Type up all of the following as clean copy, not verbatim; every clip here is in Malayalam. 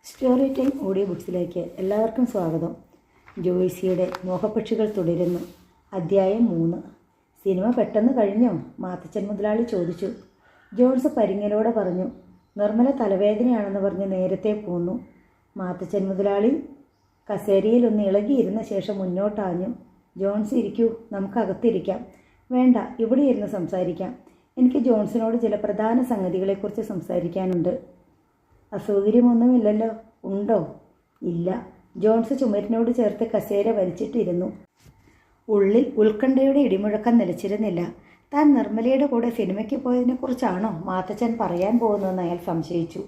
സ്റ്റോറി ടൈം ഓഡിയോ ബുക്സിലേക്ക് എല്ലാവർക്കും സ്വാഗതം. ജോയ്സിയുടെ മോഹപക്ഷികൾ തുടരുന്നു. അധ്യായം 3. സിനിമ പെട്ടെന്ന് കഴിഞ്ഞോ? മാത്തച്ചൻ മുതലാളി ചോദിച്ചു. ജോൺസ് പരിങ്ങലോടെ പറഞ്ഞു. നിർമ്മല തലവേദനയാണെന്ന് പറഞ്ഞ് നേരത്തെ പോന്നു. മാത്തച്ചൻ മുതലാളി കസേരയിൽ ഒന്ന് ഇളകിയിരുന്ന ശേഷം മുന്നോട്ടാഞ്ഞു. ജോൺസ് ഇരിക്കൂ, നമുക്കകത്തിരിക്കാം. വേണ്ട, ഇവിടെ ഇരുന്ന് സംസാരിക്കാം. എനിക്ക് ജോൺസിനോട് ചില പ്രധാന സംഗതികളെക്കുറിച്ച് സംസാരിക്കാനുണ്ട്. അസൗകര്യമൊന്നുമില്ലല്ലോ? ഉണ്ടോ? ഇല്ല. ജോൺസ് ചുമരിനോട് ചേർത്ത് കസേര വലിച്ചിട്ടിരുന്നു. ഉള്ളിൽ ഉത്കണ്ഠയുടെ ഇടിമുഴക്കം നിലച്ചിരുന്നില്ല. താൻ നിർമ്മലയുടെ കൂടെ സിനിമയ്ക്ക് പോയതിനെക്കുറിച്ചാണോ മാത്തച്ചൻ പറയാൻ പോകുന്നതെന്ന് അയാൾ സംശയിച്ചു.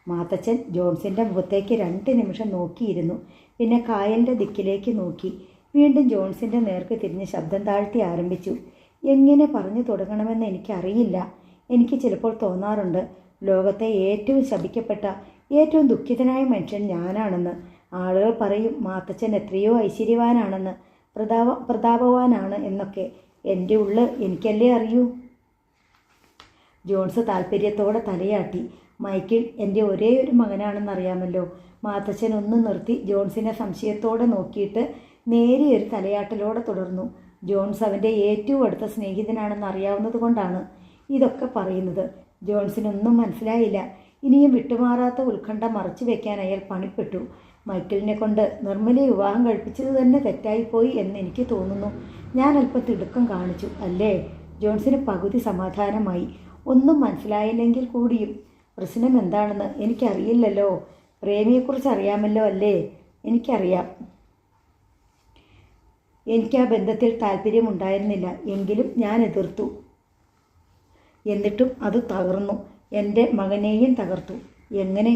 മാത്തച്ചൻ ജോൺസിൻ്റെ മുഖത്തേക്ക് 2 നിമിഷം നോക്കിയിരുന്നു. പിന്നെ കായലിൻ്റെ ദിക്കിലേക്ക് നോക്കി. വീണ്ടും ജോൺസിൻ്റെ നേർക്ക് തിരിഞ്ഞ് ശബ്ദം താഴ്ത്തി ആരംഭിച്ചു. എങ്ങനെ പറഞ്ഞു തുടങ്ങണമെന്ന് എനിക്കറിയില്ല. എനിക്ക് ചിലപ്പോൾ തോന്നാറുണ്ട്, ലോകത്തെ ഏറ്റവും ശപിക്കപ്പെട്ട, ഏറ്റവും ദുഃഖിതനായ മനുഷ്യൻ ഞാനാണെന്ന്. ആളുകൾ പറയും മാത്തച്ചൻ എത്രയോ ഐശ്വര്യവാനാണെന്ന്, പ്രതാപവാനാണ് എന്നൊക്കെ. എൻ്റെ ഉള്ള് എനിക്കല്ലേ അറിയൂ. ജോൺസ് താല്പര്യത്തോടെ തലയാട്ടി. മൈക്കിൾ എൻ്റെ ഒരേ ഒരു മകനാണെന്നറിയാമല്ലോ. മാത്തച്ചൻ ഒന്ന് നിർത്തി ജോൺസിനെ സംശയത്തോടെ നോക്കിയിട്ട് നേരിയൊരു തലയാട്ടലോടെ തുടർന്നു. ജോൺസ് അവൻ്റെ ഏറ്റവും അടുത്ത സ്നേഹിതനാണെന്ന് അറിയാവുന്നത് കൊണ്ടാണ് ഇതൊക്കെ പറയുന്നത്. ജോൺസിനൊന്നും മനസ്സിലായില്ല. ഇനിയും വിട്ടുമാറാത്ത ഉത്കണ്ഠ മറച്ചു വയ്ക്കാൻ അയാൾ പണിപ്പെട്ടു. മൈക്കിളിനെ കൊണ്ട് നിർമ്മലയെ വിവാഹം കഴിപ്പിച്ചത് തന്നെ തെറ്റായിപ്പോയി എന്ന് എനിക്ക് തോന്നുന്നു. ഞാൻ അല്പം തിടുക്കം കാണിച്ചു അല്ലേ? ജോൺസിന് പകുതി സമാധാനമായി. ഒന്നും മനസ്സിലായില്ലെങ്കിൽ കൂടിയും. പ്രശ്നം എന്താണെന്ന് എനിക്കറിയില്ലല്ലോ. പ്രേമിയെക്കുറിച്ച് അറിയാമല്ലോ അല്ലേ? എനിക്കറിയാം. എനിക്ക് ആ ബന്ധത്തിൽ താല്പര്യമുണ്ടായിരുന്നില്ല. എങ്കിലും ഞാൻ എതിർത്തു. എന്നിട്ടും അത് തകർന്നു. എൻ്റെ മകനെയും തകർത്തു. എങ്ങനെ?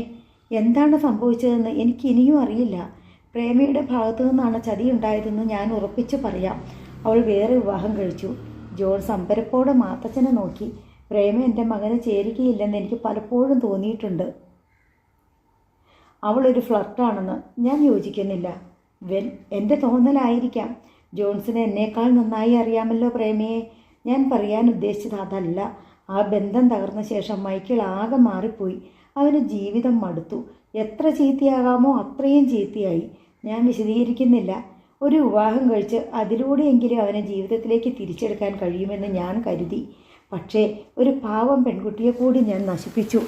എന്താണ് സംഭവിച്ചതെന്ന് എനിക്ക് ഇനിയും അറിയില്ല. പ്രേമിയുടെ ഭാഗത്തു നിന്നാണ് ചതിയുണ്ടായതെന്ന് ഞാൻ ഉറപ്പിച്ചു പറയാം. അവൾ വേറെ വിവാഹം കഴിച്ചു. ജോൺ സംഭരപ്പോടെ മാത്തച്ഛനെ നോക്കി. പ്രേമ എൻ്റെ മകന് ചേരുകയില്ലെന്ന് എനിക്ക് പലപ്പോഴും തോന്നിയിട്ടുണ്ട്. അവളൊരു ഫ്ലർട്ടാണെന്ന് ഞാൻ യോജിക്കുന്നില്ല. എൻ്റെ തോന്നലായിരിക്കാം. ജോൺസിന് എന്നേക്കാൾ നന്നായി അറിയാമല്ലോ പ്രേമയെ. ഞാൻ പറയാൻ ഉദ്ദേശിച്ചത് അതല്ല. ആ ബന്ധം തകർന്ന ശേഷം മൈക്കിൾ ആകെ മാറിപ്പോയി. അവന് ജീവിതം മടുത്തു. എത്ര ചീത്തയാകാമോ അത്രയും ചീത്തയായി. ഞാൻ വിശദീകരിക്കുന്നില്ല. ഒരു വിവാഹം കഴിച്ച് അതിലൂടെയെങ്കിലും അവനെ ജീവിതത്തിലേക്ക് തിരിച്ചെടുക്കാൻ കഴിയുമെന്ന് ഞാൻ കരുതി. പക്ഷേ ഒരു പാവം പെൺകുട്ടിയെ കൂടി ഞാൻ നശിപ്പിച്ചു.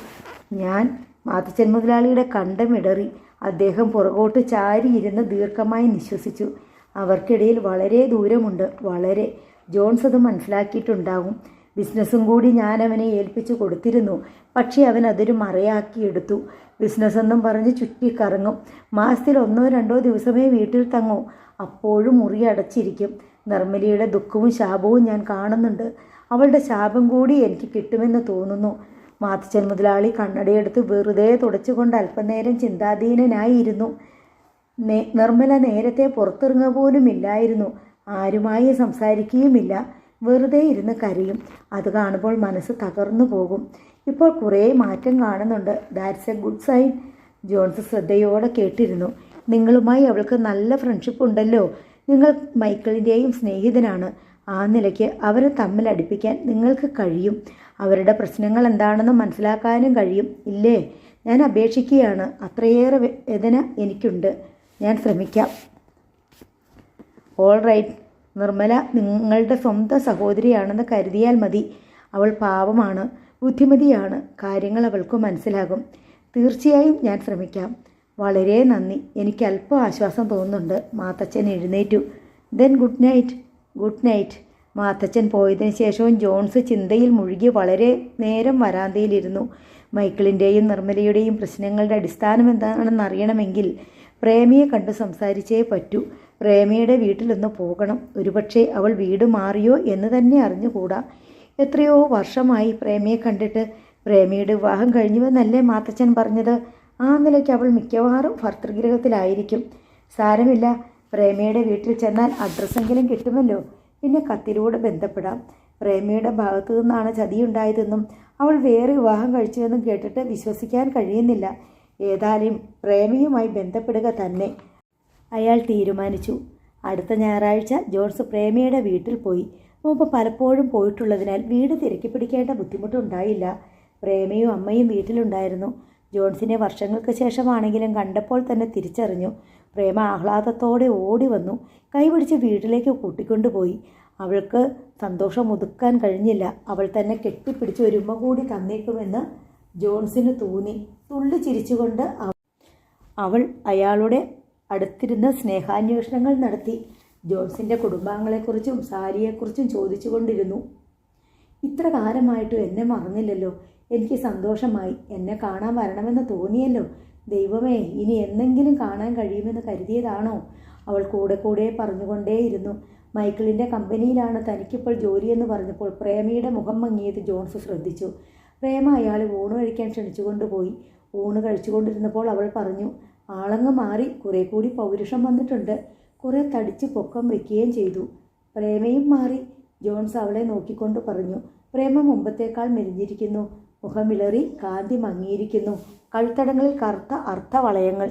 മാത്തച്ചൻ മുതലാളിയുടെ കണ്ടമിടറി. അദ്ദേഹം പുറകോട്ട് ചാരിയിരുന്ന് ദീർഘമായി നിശ്വസിച്ചു. അവർക്കിടയിൽ വളരെ ദൂരമുണ്ട്, വളരെ. ജോൺസ് അത് മനസ്സിലാക്കിയിട്ടുണ്ടാകും. ബിസിനസ്സും കൂടി ഞാൻ അവനെ ഏൽപ്പിച്ചു കൊടുത്തിരുന്നു. പക്ഷേ അവൻ അതൊരു മറയാക്കിയെടുത്തു. ബിസിനസ്സെന്നും പറഞ്ഞ് ചുറ്റിക്കറങ്ങും. മാസത്തിൽ 1-2 ദിവസമേ വീട്ടിൽ തങ്ങൂ. അപ്പോഴും മുറി അടച്ചിരിക്കും. നിർമ്മലയുടെ ദുഃഖവും ശാപവും ഞാൻ കാണുന്നുണ്ട്. അവളുടെ ശാപം കൂടി എനിക്ക് കിട്ടുമെന്ന് തോന്നുന്നു. മാത്തച്ചൻ മുതലാളി കണ്ണടയെടുത്ത് വെറുതെ തുടച്ചുകൊണ്ട് അല്പനേരം ചിന്താധീനനായിരുന്നു. നിർമ്മല നേരത്തെ പുറത്തിറങ്ങുക പോലും ഇല്ലായിരുന്നു. ആരുമായി സംസാരിക്കുകയുമില്ല. വെറുതെ ഇരുന്ന് കരയും. അത് കാണുമ്പോൾ മനസ്സ് തകർന്നു പോകും. ഇപ്പോൾ കുറേ മാറ്റം കാണുന്നുണ്ട്. That's a good sign. Jones ശ്രദ്ധയോടെ കേട്ടിരുന്നു. നിങ്ങളുമായി അവൾക്ക് നല്ല ഫ്രണ്ട്ഷിപ്പ് ഉണ്ടല്ലോ. നിങ്ങൾ മൈക്കിളിൻ്റെയും സ്നേഹിതനാണ്. ആ നിലയ്ക്ക് അവരെ തമ്മിൽ അടുപ്പിക്കാൻ നിങ്ങൾക്ക് കഴിയും. അവരുടെ പ്രശ്നങ്ങൾ എന്താണെന്ന് മനസ്സിലാക്കാനും കഴിയും. ഇല്ലേ? ഞാൻ അപേക്ഷിക്കുകയാണ്. അത്രയേറെ വേദന എനിക്കുണ്ട്. ഞാൻ ശ്രമിക്കാം. All right. നിർമ്മല നിങ്ങളുടെ സ്വന്തം സഹോദരിയാണെന്ന് കരുതിയാൽ മതി. അവൾ പാവമാണ്, ബുദ്ധിമതിയാണ്. കാര്യങ്ങൾ അവൾക്ക് മനസ്സിലാകും. തീർച്ചയായും ഞാൻ ശ്രമിക്കാം. വളരെ നന്ദി. എനിക്ക് അല്പം ആശ്വാസം തോന്നുന്നുണ്ട്. മാത്തച്ഛൻ എഴുന്നേറ്റു. Then good night. Good night. Mathachan പോയതിനു ശേഷവും ജോൺസ് ചിന്തയിൽ മുഴുകി വളരെ നേരം വരാന്തയിലിരുന്നു. മൈക്കിളിൻ്റെയും നിർമ്മലയുടെയും പ്രശ്നങ്ങളുടെ അടിസ്ഥാനം എന്താണെന്ന് അറിയണമെങ്കിൽ പ്രേമിയെ കണ്ട് സംസാരിച്ചേ പറ്റൂ. പ്രേമിയുടെ വീട്ടിലൊന്ന് പോകണം. ഒരുപക്ഷെ അവൾ വീട് മാറിയോ എന്ന് തന്നെ അറിഞ്ഞുകൂടാ. എത്രയോ വർഷമായി പ്രേമിയെ കണ്ടിട്ട്. പ്രേമിയുടെ വിവാഹം കഴിഞ്ഞുവെന്നല്ലേ മാത്തച്ഛൻ പറഞ്ഞത്? ആ നിലയ്ക്ക് അവൾ മിക്കവാറും ഭർതൃഗൃഹത്തിലായിരിക്കും. സാരമില്ല. പ്രേമിയുടെ വീട്ടിൽ ചെന്നാൽ അഡ്രസ്സെങ്കിലും കിട്ടുമല്ലോ. പിന്നെ കത്തിലൂടെ ബന്ധപ്പെടാം. പ്രേമിയുടെ ഭാഗത്തു നിന്നാണ് ചതിയുണ്ടായതെന്നും അവൾ വേറെ വിവാഹം കഴിച്ചുവെന്നും കേട്ടിട്ട് വിശ്വസിക്കാൻ കഴിയുന്നില്ല. ഏതായാലും പ്രേമിയുമായി ബന്ധപ്പെടുക തന്നെ അയാൾ തീരുമാനിച്ചു. അടുത്ത ഞായറാഴ്ച ജോൺസ് പ്രേമിയുടെ വീട്ടിൽ പോയി. മുമ്പ് പലപ്പോഴും പോയിട്ടുള്ളതിനാൽ വീട് തിരക്കി പിടിക്കേണ്ട ബുദ്ധിമുട്ടുണ്ടായില്ല. പ്രേമിയും അമ്മയും വീട്ടിലുണ്ടായിരുന്നു. ജോൺസിനെ വർഷങ്ങൾക്ക് ശേഷമാണെങ്കിലും കണ്ടപ്പോൾ തന്നെ തിരിച്ചറിഞ്ഞു. പ്രേമ ആഹ്ലാദത്തോടെ ഓടി വന്നു. കൈപിടിച്ച് വീട്ടിലേക്ക് കൂട്ടിക്കൊണ്ടുപോയി. അവൾക്ക് സന്തോഷം ഒതുക്കാൻ കഴിഞ്ഞില്ല. അവൾ തന്നെ കെട്ടിപ്പിടിച്ച് ഒരു ഉമ്മ കൂടി തന്നേക്കുമെന്ന് ജോൺസിന് തോന്നി. തുള്ളി ചിരിച്ചുകൊണ്ട് അവൾ അയാളുടെ അടുത്തിരുന്ന് സ്നേഹാന്വേഷണങ്ങൾ നടത്തി. ജോൺസിൻ്റെ കുടുംബാംഗങ്ങളെക്കുറിച്ചും സാരിയെക്കുറിച്ചും ചോദിച്ചുകൊണ്ടിരുന്നു. ഇത്ര കാലമായിട്ടും എന്നെ മറന്നില്ലല്ലോ. എനിക്ക് സന്തോഷമായി. എന്നെ കാണാൻ വരണമെന്ന് തോന്നിയല്ലോ. ദൈവമേ, ഇനി എന്നെങ്കിലും കാണാൻ കഴിയുമെന്ന് കരുതിയതാണോ? അവൾ കൂടെ കൂടെ പറഞ്ഞുകൊണ്ടേയിരുന്നു. മൈക്കിളിൻ്റെ കമ്പനിയിലാണ് തനിക്കിപ്പോൾ ജോലിയെന്ന് പറഞ്ഞപ്പോൾ പ്രേമയുടെ മുഖം മങ്ങിയത് ജോൺസ് ശ്രദ്ധിച്ചു. പ്രേമ അയാളെ ഊണ് കഴിക്കാൻ ക്ഷണിച്ചുകൊണ്ടുപോയി. ഊണ് കഴിച്ചുകൊണ്ടിരുന്നപ്പോൾ അവൾ പറഞ്ഞു, ആളങ്ങ് മാറി, കുറെ കൂടി പൗരുഷം വന്നിട്ടുണ്ട്. കുറെ തടിച്ച് പൊക്കം വയ്ക്കുകയും ചെയ്തു. പ്രേമയും മാറി. ജോൺസ് അവളെ നോക്കിക്കൊണ്ട് പറഞ്ഞു. പ്രേമ മുമ്പത്തേക്കാൾ മെലിഞ്ഞിരിക്കുന്നു. മുഖമിളറി, കാന്തി മങ്ങിയിരിക്കുന്നു. കഴുത്തടങ്ങളിൽ കറുത്ത അർത്ഥവളയങ്ങൾ.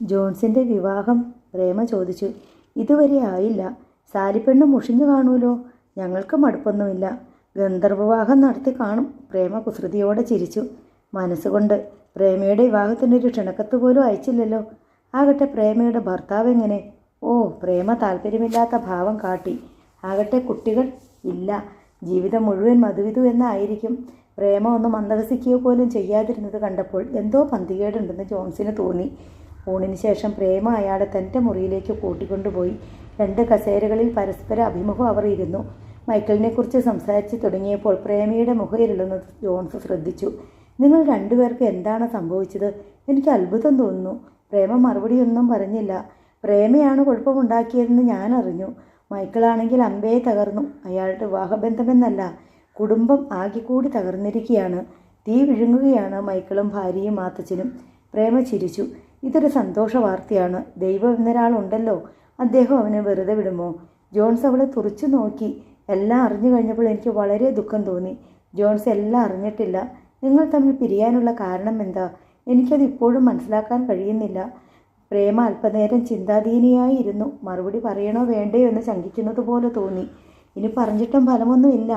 ജോൺസിൻ്റെ വിവാഹം? പ്രേമ ചോദിച്ചു. ഇതുവരെ ആയില്ല. സാരിപ്പെണ്ണ് മുഷിഞ്ഞു കാണൂലോ. ഞങ്ങൾക്ക് മടുപ്പൊന്നുമില്ല. ഗന്ധർവ്വവിവാഹം നടത്തി കാണും. പ്രേമ കുസൃതിയോടെ ചിരിച്ചു. മനസ്സുകൊണ്ട്. പ്രേമയുടെ വിവാഹത്തിനൊരു ക്ഷണക്കത്ത് പോലും അയച്ചില്ലല്ലോ. ആകട്ടെ പ്രേമയുടെ ഭർത്താവ് എങ്ങനെ? ഓ, പ്രേമ താല്പര്യമില്ലാത്ത ഭാവം കാട്ടി. ആകട്ടെ കുട്ടികൾ ഇല്ല. ജീവിതം മുഴുവൻ മധുവിധു എന്നായിരിക്കും. പ്രേമ ഒന്ന് മന്ദഹസിക്കുകയോ പോലും ചെയ്യാതിരുന്നത് കണ്ടപ്പോൾ എന്തോ പന്തികേടുണ്ടെന്ന് ജോൺസിന് തോന്നി. ഊണിന് ശേഷം പ്രേമ അയാളെ തൻ്റെ മുറിയിലേക്ക് കൂട്ടിക്കൊണ്ടുപോയി. 2 കസേരകളിൽ പരസ്പര അഭിമുഖം അവർ ഇരുന്നു. മൈക്കിളിനെക്കുറിച്ച് സംസാരിച്ച് തുടങ്ങിയപ്പോൾ പ്രേമയുടെ മുഖയിരുളുന്നത് ജോൺസ് ശ്രദ്ധിച്ചു. നിങ്ങൾ രണ്ടുപേർക്ക് എന്താണ് സംഭവിച്ചത്? എനിക്ക് അത്ഭുതം തോന്നുന്നു. പ്രേമ മറുപടിയൊന്നും പറഞ്ഞില്ല. പ്രേമയാണ് കുഴപ്പമുണ്ടാക്കിയതെന്ന് ഞാൻ അറിഞ്ഞു. മൈക്കിളാണെങ്കിൽ അമ്പേ തകർന്നു. അയാളുടെ വിവാഹബന്ധമെന്നല്ല, കുടുംബം ആകെ കൂടി തകർന്നിരിക്കുകയാണ്. തീ വിഴുങ്ങുകയാണ് മൈക്കിളും ഭാര്യയും മാത്തച്ഛനും. പ്രേമ ചിരിച്ചു. ഇതൊരു സന്തോഷ വാർത്തയാണ്. ദൈവം എന്നൊരാളുണ്ടല്ലോ. അദ്ദേഹം അവനെ വെറുതെ വിടുമോ? ജോൺസ് അവളെ തുറച്ചു നോക്കി. എല്ലാം അറിഞ്ഞു കഴിഞ്ഞപ്പോൾ എനിക്ക് വളരെ ദുഃഖം തോന്നി. ജോൺസ് എല്ലാം അറിഞ്ഞിട്ടില്ല. നിങ്ങൾ തമ്മിൽ പിരിയാനുള്ള കാരണം എന്താ? എനിക്കത് ഇപ്പോഴും മനസ്സിലാക്കാൻ കഴിയുന്നില്ല. പ്രേമ അല്പനേരം ചിന്താധീനിയായി ഇരുന്നു. മറുപടി പറയണോ വേണ്ടയോ എന്ന് ശങ്കിക്കുന്നത് പോലെ തോന്നി. ഇനി പറഞ്ഞിട്ടും ഫലമൊന്നുമില്ല.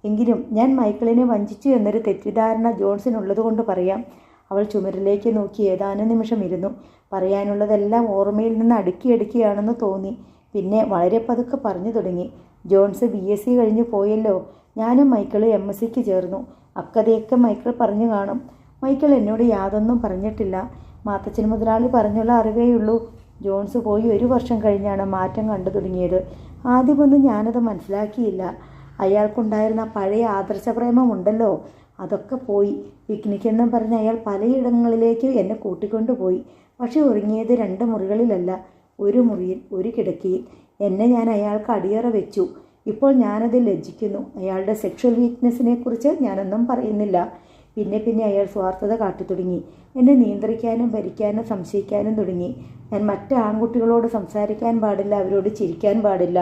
എങ്കിലും ഞാൻ മൈക്കിളിനെ വഞ്ചിച്ചു എന്നൊരു തെറ്റിദ്ധാരണ ജോൺസിനുള്ളതുകൊണ്ട് പറയാം. അവൾ ചുമരിലേക്ക് നോക്കി ഏതാനും നിമിഷം ഇരുന്നു. പറയാനുള്ളതെല്ലാം ഓർമ്മയിൽ നിന്ന് അടുക്കിയെടുക്കുകയാണെന്ന് തോന്നി. പിന്നെ വളരെ പതുക്കെ പറഞ്ഞു തുടങ്ങി. ജോൺസ് BSc കഴിഞ്ഞു പോയല്ലോ. ഞാനും മൈക്കിൾ MScക്ക് ചേർന്നു. അക്കഥയൊക്കെ മൈക്കിൾ പറഞ്ഞു കാണും. മൈക്കിൾ എന്നോട് യാതൊന്നും പറഞ്ഞിട്ടില്ല. മാത്തച്ഛൻ മുതലാളി പറഞ്ഞുള്ള അറിവേയുള്ളൂ. ജോൺസ് പോയി 1 വർഷം കഴിഞ്ഞാണ് മാറ്റം കണ്ടു തുടങ്ങിയത്. ആദ്യമൊന്നും ഞാനത് മനസ്സിലാക്കിയില്ല. അയാൾക്കുണ്ടായിരുന്ന പഴയ ആദർശപ്രേമമുണ്ടല്ലോ, അതൊക്കെ പോയി. പിക്നിക് എന്നും പറഞ്ഞ് അയാൾ പലയിടങ്ങളിലേക്ക് എന്നെ കൂട്ടിക്കൊണ്ടുപോയി. പക്ഷെ ഒരുങ്ങിയത് 2 മുറികളിലല്ല, 1 മുറിയിൽ 1 കിടക്കയിൽ. എന്നെ ഞാൻ അയാൾക്ക് അടിയറ വെച്ചു. ഇപ്പോൾ ഞാനതിൽ ലജ്ജിക്കുന്നു. അയാളുടെ സെക്ഷൽ വീക്ക്നെസ്സിനെ കുറിച്ച് ഞാനൊന്നും പറയുന്നില്ല. പിന്നെ അയാൾ സ്വാർത്ഥത കാട്ടിത്തുടങ്ങി. എന്നെ നിയന്ത്രിക്കാനും ഭരിക്കാനും സംശയിക്കാനും തുടങ്ങി. ഞാൻ മറ്റ് ആൺകുട്ടികളോട് സംസാരിക്കാൻ പാടില്ല, അവരോട് ചിരിക്കാൻ പാടില്ല.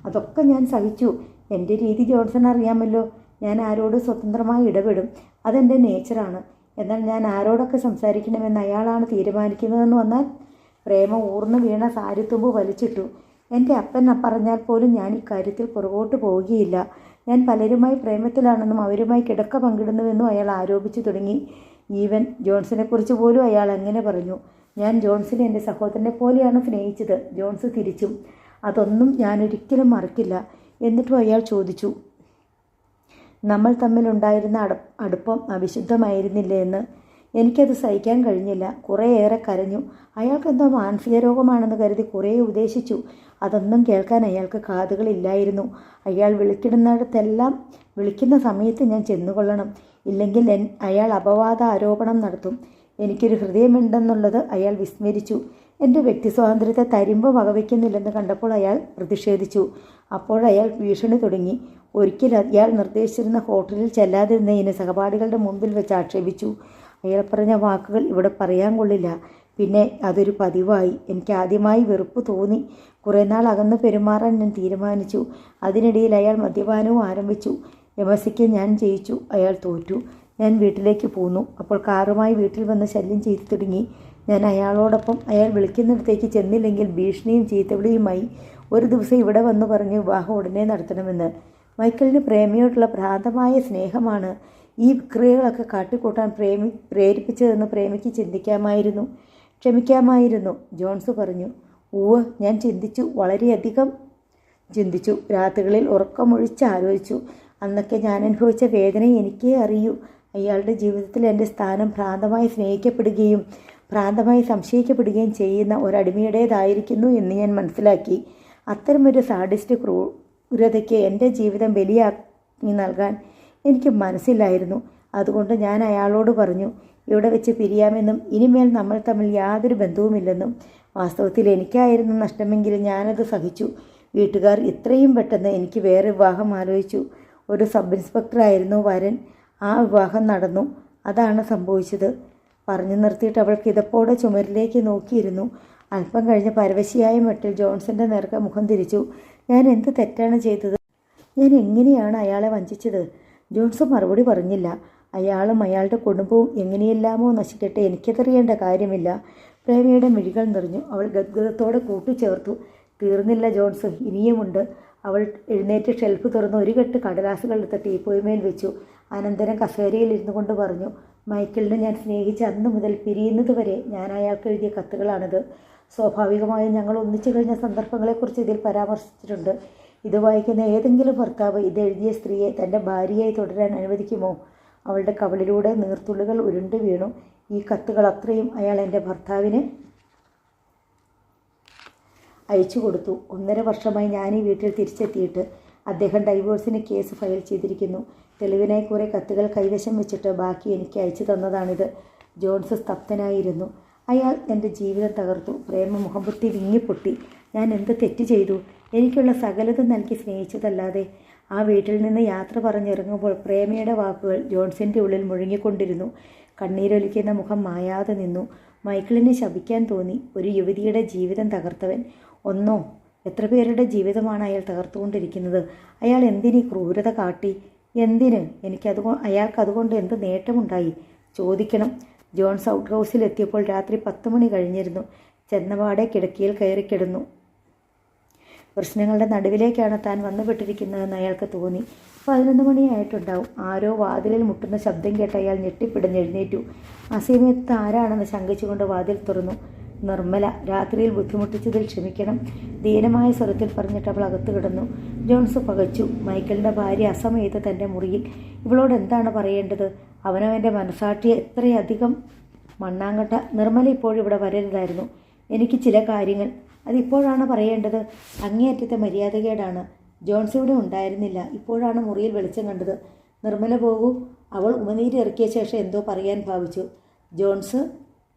അതൊക്കെ ഞാൻ സഹിച്ചു. എൻ്റെ രീതി ജോൺസൺ അറിയാമല്ലോ. ഞാൻ ആരോട് സ്വതന്ത്രമായി ഇടപെടും. അതെൻ്റെ നേച്ചറാണ്. എന്നാൽ ഞാൻ ആരോടൊക്കെ സംസാരിക്കണമെന്ന് അയാളാണ് തീരുമാനിക്കുന്നതെന്ന് വന്നാൽ? പ്രേമ ഊർന്നു വീണ സാരിത്തുമ്പ് വലിച്ചിട്ടു. എൻ്റെ അപ്പൻ പറഞ്ഞാൽ പോലും ഞാൻ ഇക്കാര്യത്തിൽ പുറകോട്ട് പോവുകയില്ല. ഞാൻ പലരുമായി പ്രേമത്തിലാണെന്നും അവരുമായി കിടക്ക പങ്കിടുന്നുവെന്നും അയാൾ ആരോപിച്ചു തുടങ്ങി. ഈവൻ ജോൺസിനെക്കുറിച്ച് പോലും അയാൾ അങ്ങനെ പറഞ്ഞു. ഞാൻ ജോൺസിനെ എൻ്റെ സഹോദരനെ പോലെയാണ് സ്നേഹിച്ചത്. ജോൺസ് തിരിച്ചും. അതൊന്നും ഞാനൊരിക്കലും മറക്കില്ല. എന്നിട്ടും അയാൾ ചോദിച്ചു, നമ്മൾ തമ്മിലുണ്ടായിരുന്ന അടുപ്പം അവിശുദ്ധമായിരുന്നില്ലേ എന്ന്. എനിക്കത് സഹിക്കാൻ കഴിഞ്ഞില്ല. കുറേയേറെ കരഞ്ഞു. അയാൾക്കെന്തോ മാനസിക രോഗമാണെന്ന് കരുതി കുറേ ഉപദേശിച്ചു. അതൊന്നും കേൾക്കാൻ അയാൾക്ക് കാതുകളില്ലായിരുന്നു. അയാൾ വിളിക്കുന്ന സമയത്ത് ഞാൻ ചെന്നുകൊള്ളണം. ഇല്ലെങ്കിൽ അയാൾ അപവാദ ആരോപണം നടത്തും. എനിക്കൊരു ഹൃദയമുണ്ടെന്നുള്ളത് അയാൾ വിസ്മരിച്ചു. എൻ്റെ വ്യക്തി സ്വാതന്ത്ര്യത്തെ തരിമ്പ് വകവയ്ക്കുന്നില്ലെന്ന് കണ്ടപ്പോൾ അയാൾ പ്രതിഷേധിച്ചു. അപ്പോഴയാൾ ഭീഷണി തുടങ്ങി. ഒരിക്കൽ അയാൾ നിർദ്ദേശിച്ചിരുന്ന ഹോട്ടലിൽ ചെല്ലാതിരുന്നതിന് സഹപാഠികളുടെ മുമ്പിൽ വെച്ച് ആക്ഷേപിച്ചു. അയാൾ പറഞ്ഞ വാക്കുകൾ ഇവിടെ പറയാൻ കൊള്ളില്ല. പിന്നെ അതൊരു പതിവായി. എനിക്ക് ആദ്യമായി വെറുപ്പ് തോന്നി. കുറേ നാൾ അകന്ന് പെരുമാറാൻ ഞാൻ തീരുമാനിച്ചു. അതിനിടയിൽ അയാൾ മദ്യപാനവും ആരംഭിച്ചു. MScക്ക് ഞാൻ ജയിച്ചു. അയാൾ തോറ്റു. ഞാൻ വീട്ടിലേക്ക് പോന്നു. അപ്പോൾ കാറുമായി വീട്ടിൽ വന്ന് ശല്യം ചെയ്തു തുടങ്ങി. ഞാൻ അയാളോടൊപ്പം അയാൾ വിളിക്കുന്നിടത്തേക്ക് ചെന്നില്ലെങ്കിൽ ഭീഷണിയും ചീത്തവിളിയുമായി. ഒരു ദിവസം ഇവിടെ വന്നു പറഞ്ഞു വിവാഹം ഉടനെ നടത്തണമെന്ന്. മൈക്കിളിന് പ്രേമയോടുള്ള ഭ്രാന്തമായ സ്നേഹമാണ്. ഈ വിക്രിയകളൊക്കെ കാട്ടിക്കൂട്ടാൻ പ്രേരിപ്പിച്ചതെന്ന് പ്രേമിക്ക് ക്ഷമിക്കാമായിരുന്നു. ജോൺസ് പറഞ്ഞു. ഉവ്വ്, ഞാൻ ചിന്തിച്ചു, വളരെയധികം ചിന്തിച്ചു. രാത്രികളിൽ ഉറക്കമൊഴിച്ച് ആലോചിച്ചു. അന്നൊക്കെ ഞാൻ അനുഭവിച്ച വേദന എനിക്കേ അറിയൂ. അയാളുടെ ജീവിതത്തിൽ എൻ്റെ സ്ഥാനം ഭ്രാന്തമായി സ്നേഹിക്കപ്പെടുകയും ഭ്രാന്തമായി സംശയിക്കപ്പെടുകയും ചെയ്യുന്ന ഒരടിമയുടേതായിരിക്കുന്നു എന്ന് ഞാൻ മനസ്സിലാക്കി. അത്തരമൊരു സാഡിസ്റ്റ് ക്രൂരതയ്ക്ക് എൻ്റെ ജീവിതം ബലിയാക്കി നൽകാൻ എനിക്ക് മനസ്സിലായിരുന്നു. അതുകൊണ്ട് ഞാൻ അയാളോട് പറഞ്ഞു, ഇവിടെ വെച്ച് പിരിയാമെന്നും ഇനിമേൽ നമ്മൾ തമ്മിൽ യാതൊരു ബന്ധവുമില്ലെന്നും. വാസ്തവത്തിൽ എനിക്കായിരുന്നു നഷ്ടമെങ്കിലും ഞാനത് സഹിച്ചു. വീട്ടുകാർ ഇത്രയും പെട്ടെന്ന് എനിക്ക് വേറെ വിവാഹം ആലോചിച്ചു. ഒരു സബ് ഇൻസ്പെക്ടറായിരുന്നു വരൻ. ആ വിവാഹം നടന്നു. അതാണ് സംഭവിച്ചത്. പറഞ്ഞു നിർത്തിയിട്ട് അവൾ കിതപ്പോടെ ചുമരിലേക്ക് നോക്കിയിരുന്നു. അല്പം കഴിഞ്ഞ് പരവശിയായ മട്ടിൽ ജോൺസന്റെ നേർക്ക് മുഖം തിരിച്ചു. ഞാൻ എന്ത് തെറ്റാണ് ചെയ്തത്? ഞാൻ എങ്ങനെയാണ് അയാളെ വഞ്ചിച്ചത്? ജോൺസ് മറുപടി പറഞ്ഞില്ല. അയാളും അയാളുടെ കുടുംബവും എങ്ങനെയെല്ലാമോ നശിക്കട്ടെ, എനിക്കതറിയേണ്ട കാര്യമില്ല. പ്രേമയുടെ മിഴികൾ നിറഞ്ഞു. അവൾ ഗദ്ഗതത്തോടെ കൂട്ടിച്ചേർത്തു. തീർന്നില്ല ജോൺസ്, ഇനിയുമുണ്ട്. അവൾ എഴുന്നേറ്റ് ഷെൽഫ് തുറന്ന് ഒരു കെട്ട് കടലാസുകൾ എടുത്ത് ടീപ്പോയ്മേൽ വെച്ചു. അനന്തരം കസേരയിൽ ഇരുന്നു കൊണ്ട് പറഞ്ഞു, മൈക്കിളിനെ ഞാൻ സ്നേഹിച്ച അന്ന് മുതൽ പിരിയുന്നത് വരെ ഞാൻ അയാൾക്ക് എഴുതിയ കത്തുകളാണിത്. സ്വാഭാവികമായും ഞങ്ങൾ ഒന്നിച്ചു കഴിഞ്ഞ സന്ദർഭങ്ങളെക്കുറിച്ച് ഇതിൽ പരാമർശിച്ചിട്ടുണ്ട്. ഇത് വായിക്കുന്ന ഏതെങ്കിലും ഭർത്താവ് ഇതെഴുതിയ സ്ത്രീയെ തൻ്റെ ഭാര്യയായി തുടരാൻ അനുവദിക്കുമോ? അവളുടെ കവിളിലൂടെ നീർത്തുള്ളികൾ ഉരുണ്ടു വീണു. ഈ കത്തുകൾ അത്രയും അയാൾ എൻ്റെ ഭർത്താവിന് അയച്ചു കൊടുത്തു. 1.5 വർഷമായി ഞാൻ ഈ വീട്ടിൽ തിരിച്ചെത്തിയിട്ട്. അദ്ദേഹം ഡൈവോഴ്സിന് കേസ് ഫയൽ ചെയ്തിരിക്കുന്നു. തെളിവിനായി കുറേ കത്തുകൾ കൈവശം വെച്ചിട്ട് ബാക്കി എനിക്ക് അയച്ചു തന്നതാണിത്. ജോൺസ് സ്തബ്ധനായിരുന്നു. അയാൾ എൻ്റെ ജീവിതം തകർത്തു. പ്രേമ മുഖംപൊത്തി വിങ്ങിപ്പൊട്ടി. ഞാൻ എന്ത് തെറ്റ് ചെയ്തു? എനിക്കുള്ള സകലതും നൽകി സ്നേഹിച്ചതല്ലാതെ. ആ വീട്ടിൽ നിന്ന് യാത്ര പറഞ്ഞിറങ്ങുമ്പോൾ പ്രേമയുടെ വാക്കുകൾ ജോൺസിൻ്റെ ഉള്ളിൽ മുഴുങ്ങിക്കൊണ്ടിരുന്നു. കണ്ണീരൊലിക്കുന്ന മുഖം മായാതെ നിന്നു. മൈക്കിളിനെ ശപിക്കാൻ തോന്നി. ഒരു യുവതിയുടെ ജീവിതം തകർത്തവൻ. ഒന്നോ എത്ര പേരുടെ ജീവിതമാണ് അയാൾ തകർത്തുകൊണ്ടിരിക്കുന്നത്? അയാൾ എന്തിനീ ക്രൂരത കാട്ടി? എന്തിന്? അയാൾക്ക് അതുകൊണ്ട് എന്ത് നേട്ടമുണ്ടായി? ചോദിക്കണം. ജോൺസ് ഔട്ട് ഹൗസിലെത്തിയപ്പോൾ രാത്രി 10 മണി കഴിഞ്ഞിരുന്നു. ചെന്നപാടെ കിടക്കയിൽ കയറിക്കിടന്നു. പ്രശ്നങ്ങളുടെ നടുവിലേക്കാണ് താൻ വന്നുപെട്ടിരിക്കുന്നതെന്ന് അയാൾക്ക് തോന്നി. 11 മണിയായിട്ടുണ്ടാവും. ആരോ വാതിലിൽ മുട്ടുന്ന ശബ്ദം കേട്ട് അയാൾ ഞെട്ടിപ്പിടഞ്ഞെഴുന്നേറ്റു. അസമയത്ത് ആരാണെന്ന് ശങ്കിച്ചുകൊണ്ട് വാതിൽ തുറന്നു. നിർമ്മല. രാത്രിയിൽ ബുദ്ധിമുട്ടിച്ചതിൽ ക്ഷമിക്കണം, ദീനമായ സ്വരത്തിൽ പറഞ്ഞിട്ട് അവൾ അകത്ത് കിടന്നു. ജോൺസ് പകച്ചു. മൈക്കിളിൻ്റെ ഭാര്യ അസമയത്ത് തൻ്റെ മുറിയിൽ. ഇവളോട് എന്താണ് പറയേണ്ടത്? അവനവൻ്റെ മനസാക്ഷിയെ എത്രയധികം മണ്ണാങ്കട്ട. നിർമ്മല ഇപ്പോഴിവിടെ വരരുതായിരുന്നു. എനിക്ക് ചില കാര്യങ്ങൾ. അതിപ്പോഴാണ് പറയേണ്ടത്. അങ്ങേയറ്റത്തെ മര്യാദകേടാണ്. ജോൺസ് ഇവിടെ ഉണ്ടായിരുന്നില്ല. ഇപ്പോഴാണ് മുറിയിൽ വെളിച്ചം കണ്ടത്. നിർമ്മല പോകൂ. അവൾ ഉമനീര് ഇറക്കിയ ശേഷം എന്തോ പറയാൻ ഭാവിച്ചു. ജോൺസ്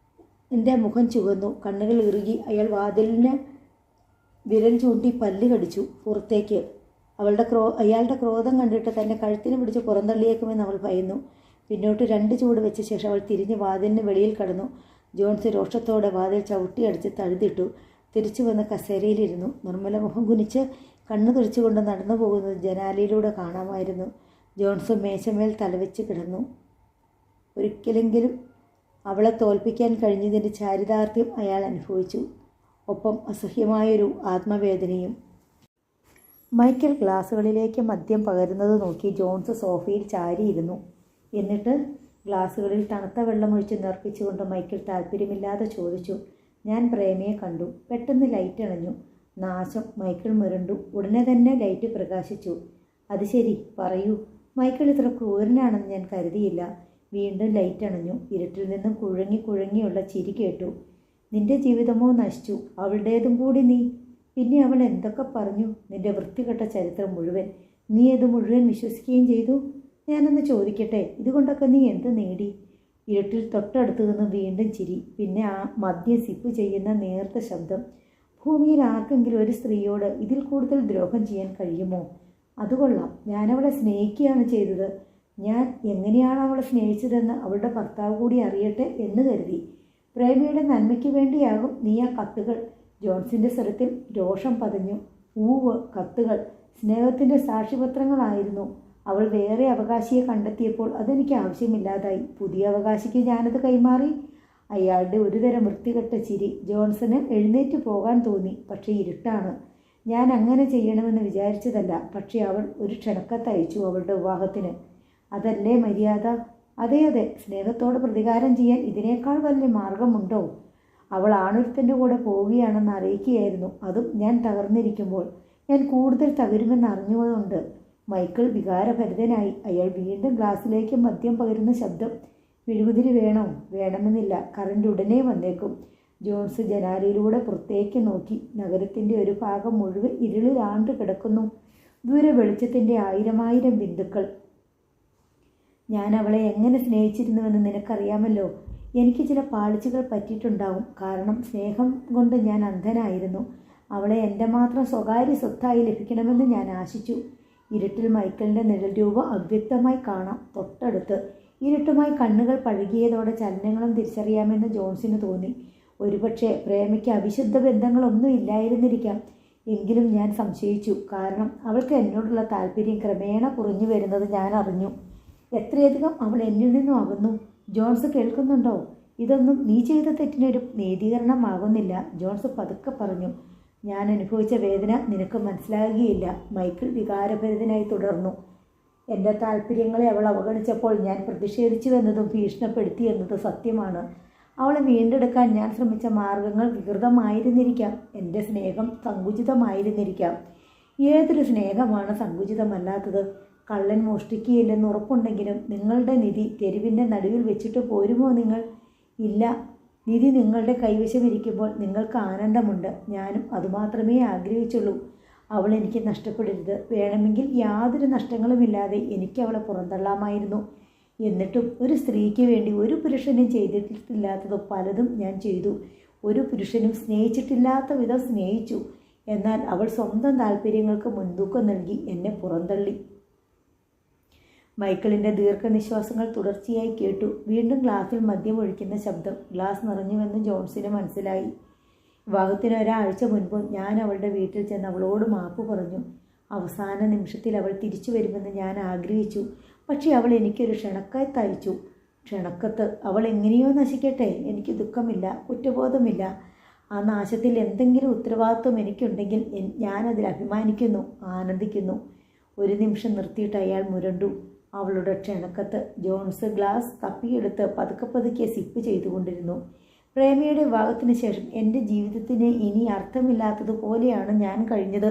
എൻ്റെ മുഖം ചുവന്നു. കണ്ണുകൾ ഇറുകി. അയാൾ വാതിലിന് വിരൽ ചൂണ്ടി പല്ല് കടിച്ചു. പുറത്തേക്ക്. അയാളുടെ ക്രോധം കണ്ടിട്ട് തന്നെ കഴുത്തിന് പിടിച്ച് പുറന്തള്ളിയേക്കുമെന്ന് അവൾ ഭയന്നു. പിന്നോട്ട് 2 ചൂട് വെച്ച ശേഷം അവൾ തിരിഞ്ഞ് വാതിലിന് വെളിയിൽ കടന്നു. ജോൺസ് രോഷത്തോടെ വാതിൽ ചവിട്ടിയടിച്ച് തഴുതിട്ടു. തിരിച്ചു വന്ന് കസേരയിലിരുന്നു. നിർമ്മല മുഖം കുനിച്ച് കണ്ണു തുറിച്ചുകൊണ്ട് നടന്നു പോകുന്നത് ജനാലയിലൂടെ കാണാമായിരുന്നു. ജോൺസ് മേശമേൽ തലവെച്ച് കിടന്നു. ഒരിക്കലെങ്കിലും അവളെ തോൽപ്പിക്കാൻ കഴിഞ്ഞതിൻ്റെ ചാരിതാർത്ഥ്യം അയാൾ അനുഭവിച്ചു. ഒപ്പം അസഹ്യമായൊരു ആത്മവേദനയും. മൈക്കിൾ ഗ്ലാസുകളിലേക്ക് മദ്യം പകരുന്നത് നോക്കി ജോൺസ് സോഫയിൽ ചാരിയിരുന്നു. എന്നിട്ട് ഗ്ലാസുകളിൽ തണുത്ത വെള്ളമൊഴിച്ച് നിറപ്പിച്ചുകൊണ്ട് മൈക്കിൾ താല്പര്യമില്ലാതെ ചോദിച്ചു, ഞാൻ പ്രേമയെ കണ്ടു. പെട്ടെന്ന് ലൈറ്റ് അണഞ്ഞു. നാശം. മൈക്കിൾ മുരണ്ടു. ഉടനെ തന്നെ ലൈറ്റ് പ്രകാശിച്ചു. അത് ശരി, പറയൂ. മൈക്കിൾ ഇത്ര ക്രൂരനാണെന്ന് ഞാൻ കരുതിയില്ല. വീണ്ടും ലൈറ്റ് അണഞ്ഞു. ഇരുട്ടിൽ നിന്നും കുഴങ്ങിയുള്ള ചിരി കേട്ടു. നിന്റെ ജീവിതമോ നശിച്ചു, അവളുടേതും കൂടി നീ. പിന്നെ അവൾ എന്തൊക്കെ പറഞ്ഞു? നിന്റെ വൃത്തികെട്ട ചരിത്രം മുഴുവൻ. നീ അത് മുഴുവൻ വിശ്വസിക്കുകയും ചെയ്തു. ഞാനൊന്ന് ചോദിക്കട്ടെ, ഇതുകൊണ്ടൊക്കെ നീ എന്ത് നേടി? ഇരുട്ടിൽ തൊട്ടടുത്ത് നിന്നും വീണ്ടും ചിരി. പിന്നെ ആ മദ്യം സിപ്പ് ചെയ്യുന്ന നേർത്ത ശബ്ദം. ഭൂമിയിൽ ആർക്കെങ്കിലും ഒരു സ്ത്രീയോട് ഇതിൽ കൂടുതൽ ദ്രോഹം ചെയ്യാൻ കഴിയുമോ? അതുകൊള്ളാം. ഞാനവളെ സ്നേഹിക്കുകയാണ് ചെയ്തത്. ഞാൻ എങ്ങനെയാണ് അവളെ സ്നേഹിച്ചതെന്ന് അവളുടെ ഭർത്താവ് കൂടി അറിയട്ടെ എന്ന് കരുതി. പ്രേമയുടെ നന്മയ്ക്ക് വേണ്ടിയാകും നീ ആ കത്തുകൾ. ജോൺസിൻ്റെ സ്വരത്തിൽ രോഷം പതഞ്ഞു. ഊവ്, കത്തുകൾ സ്നേഹത്തിൻ്റെ സാക്ഷിപത്രങ്ങളായിരുന്നു. അവൾ വേറെ അവകാശിയെ കണ്ടെത്തിയപ്പോൾ അതെനിക്ക് ആവശ്യമില്ലാതായി. പുതിയ അവകാശിക്ക് ഞാനത് കൈമാറി. അയാളുടെ ഒരുതരം വൃത്തികെട്ട ചിരി. ജോൺസന് എഴുന്നേറ്റ് പോകാൻ തോന്നി. പക്ഷേ ഇരുട്ടാണ്. ഞാൻ അങ്ങനെ ചെയ്യണമെന്ന് വിചാരിച്ചതല്ല. പക്ഷേ അവൾ ഒരു ക്ഷണക്കത്തയച്ചു അവളുടെ വിവാഹത്തിന്. അതല്ലേ മര്യാദ? അതെ അതെ, സ്നേഹത്തോട് പ്രതികാരം ചെയ്യാൻ ഇതിനേക്കാൾ വലിയ മാർഗമുണ്ടോ? അവൾ ആണൊരുത്തൻ്റെ കൂടെ പോവുകയാണെന്ന് അറിയിക്കുകയായിരുന്നു, അതും ഞാൻ തകർന്നിരിക്കുമ്പോൾ. ഞാൻ കൂടുതൽ തകരുമെന്ന് അറിഞ്ഞുകൊണ്ട് മൈക്കിൾ വികാരഭരിതനായി. അയാൾ വീണ്ടും ഗ്ലാസ്സിലേക്ക് മദ്യം പകരുന്ന ശബ്ദം. മെഴുകുതിരി വേണോ? വേണമെന്നില്ല, കറണ്ട് ഉടനെ വന്നേക്കും. ജോൺസ് ജനാലയിലൂടെ പുറത്തേക്ക് നോക്കി. നഗരത്തിൻ്റെ ഒരു ഭാഗം മുഴുവൻ ഇരുളിലാണ്ട് കിടക്കുന്നു. ദൂരെ വെളിച്ചത്തിൻ്റെ ആയിരമായിരം ബിന്ദുക്കൾ. ഞാൻ അവളെ എങ്ങനെ സ്നേഹിച്ചിരുന്നുവെന്ന് നിനക്കറിയാമല്ലോ. എനിക്ക് ചില പാളിച്ചകൾ പറ്റിയിട്ടുണ്ടാവും, കാരണം സ്നേഹം കൊണ്ട് ഞാൻ അന്ധനായിരുന്നു. അവളെ എൻ്റെ മാത്രം സ്വകാര്യ സ്വത്തായി ലഭിക്കണമെന്ന് ഞാൻ ആശിച്ചു. ഇരുട്ടിൽ മൈക്കിളിൻ്റെ നിഴൽ രൂപം അവ്യക്തമായി കാണാം. തൊട്ടടുത്ത് ഇരുട്ടുമായി കണ്ണുകൾ പഴകിയതോടെ ചലനങ്ങളും തിരിച്ചറിയാമെന്ന് ജോൺസിന് തോന്നി. ഒരുപക്ഷെ പ്രേമയ്ക്ക് അവിശുദ്ധ ബന്ധങ്ങളൊന്നും ഇല്ലായിരുന്നിരിക്കാം. എങ്കിലും ഞാൻ സംശയിച്ചു, കാരണം അവൾക്ക് എന്നോടുള്ള താല്പര്യം ക്രമേണ കുറഞ്ഞു വരുന്നത് ഞാൻ അറിഞ്ഞു. എത്രയധികം അവൾ എന്നിൽ നിന്നും അകന്നു. ജോൺസ് കേൾക്കുന്നുണ്ടോ? ഇതൊന്നും നീ ചെയ്ത തെറ്റിനൊരു നീതീകരണമാകുന്നില്ല, ജോൺസ് പതുക്കെ പറഞ്ഞു. ഞാൻ അനുഭവിച്ച വേദന നിനക്ക് മനസ്സിലാകുകയില്ല, മൈക്കിൾ വികാരഭരിതനായി തുടർന്നു. എൻ്റെ താല്പര്യങ്ങളെ അവൾ അവഗണിച്ചപ്പോൾ ഞാൻ പ്രതിഷേധിച്ചുവെന്നതും ഭീഷണിപ്പെടുത്തി എന്നതും സത്യമാണ്. അവളെ വീണ്ടെടുക്കാൻ ഞാൻ ശ്രമിച്ച മാർഗങ്ങൾ വികൃതമായിരുന്നിരിക്കാം. എൻ്റെ സ്നേഹം സങ്കുചിതമായിരുന്നിരിക്കാം. ഏതൊരു സ്നേഹമാണ് സങ്കുചിതമല്ലാത്തത്? കള്ളൻ മോഷ്ടിക്കുകയില്ലെന്ന് ഉറപ്പുണ്ടെങ്കിലും നിങ്ങളുടെ നിധി തെരുവിൻ്റെ നടുവിൽ വെച്ചിട്ട് പോരുമോ നിങ്ങൾ? ഇല്ല. നിധി നിങ്ങളുടെ കൈവശമിരിക്കുമ്പോൾ നിങ്ങൾക്ക് ആനന്ദമുണ്ട്. ഞാനും അതുമാത്രമേ ആഗ്രഹിച്ചുള്ളൂ. അവൾ എനിക്ക് നഷ്ടപ്പെടരുത്. വേണമെങ്കിൽ യാതൊരു നഷ്ടങ്ങളുമില്ലാതെ എനിക്ക് അവളെ പുറന്തള്ളാമായിരുന്നു. എന്നിട്ടും ഒരു സ്ത്രീക്ക് വേണ്ടി ഒരു പുരുഷനും ചെയ്തിട്ടില്ലാത്തത് പലതും ഞാൻ ചെയ്തു. ഒരു പുരുഷനും സ്നേഹിച്ചിട്ടില്ലാത്ത വിധം സ്നേഹിച്ചു. എന്നാൽ അവൾ സ്വന്തം താല്പര്യങ്ങൾക്ക് മുൻതൂക്കം നൽകി എന്നെ പുറന്തള്ളി. മൈക്കിളിൻ്റെ ദീർഘനിശ്വാസങ്ങൾ തുടർച്ചയായി കേട്ടു. വീണ്ടും ഗ്ലാസ്സിൽ മദ്യം ഒഴിക്കുന്ന ശബ്ദം. ഗ്ലാസ് നിറഞ്ഞുവെന്ന് ജോൺസിന് മനസ്സിലായി. വിവാഹത്തിന് ഒരാഴ്ച മുൻപ് ഞാൻ അവളുടെ വീട്ടിൽ ചെന്ന് അവളോട് മാപ്പ് പറഞ്ഞു. അവസാന നിമിഷത്തിൽ അവൾ തിരിച്ചു വരുമെന്ന് ഞാൻ ആഗ്രഹിച്ചു. പക്ഷേ അവൾ എനിക്കൊരു ക്ഷണക്കത്ത് അയച്ചു. ക്ഷണക്കത്ത്. അവൾ എങ്ങനെയോ നശിക്കട്ടെ, എനിക്ക് ദുഃഖമില്ല, കുറ്റബോധമില്ല. ആ നാശത്തിൽ എന്തെങ്കിലും ഉത്തരവാദിത്വം എനിക്കുണ്ടെങ്കിൽ ഞാനതിൽ അഭിമാനിക്കുന്നു, ആനന്ദിക്കുന്നു. ഒരു നിമിഷം നിർത്തിയിട്ട് അയാൾ മുരണ്ടു. അവളുടെ ക്ഷണക്കത്ത്. ജോൺസ് ഗ്ലാസ് തപ്പിയെടുത്ത് പതുക്കെ പതുക്കെ സിപ്പ് ചെയ്തുകൊണ്ടിരുന്നു. പ്രേമയുടെ വിവാഹത്തിന് ശേഷം എൻ്റെ ജീവിതത്തിന് ഇനി അർത്ഥമില്ലാത്തതുപോലെയാണ് ഞാൻ കഴിഞ്ഞത്.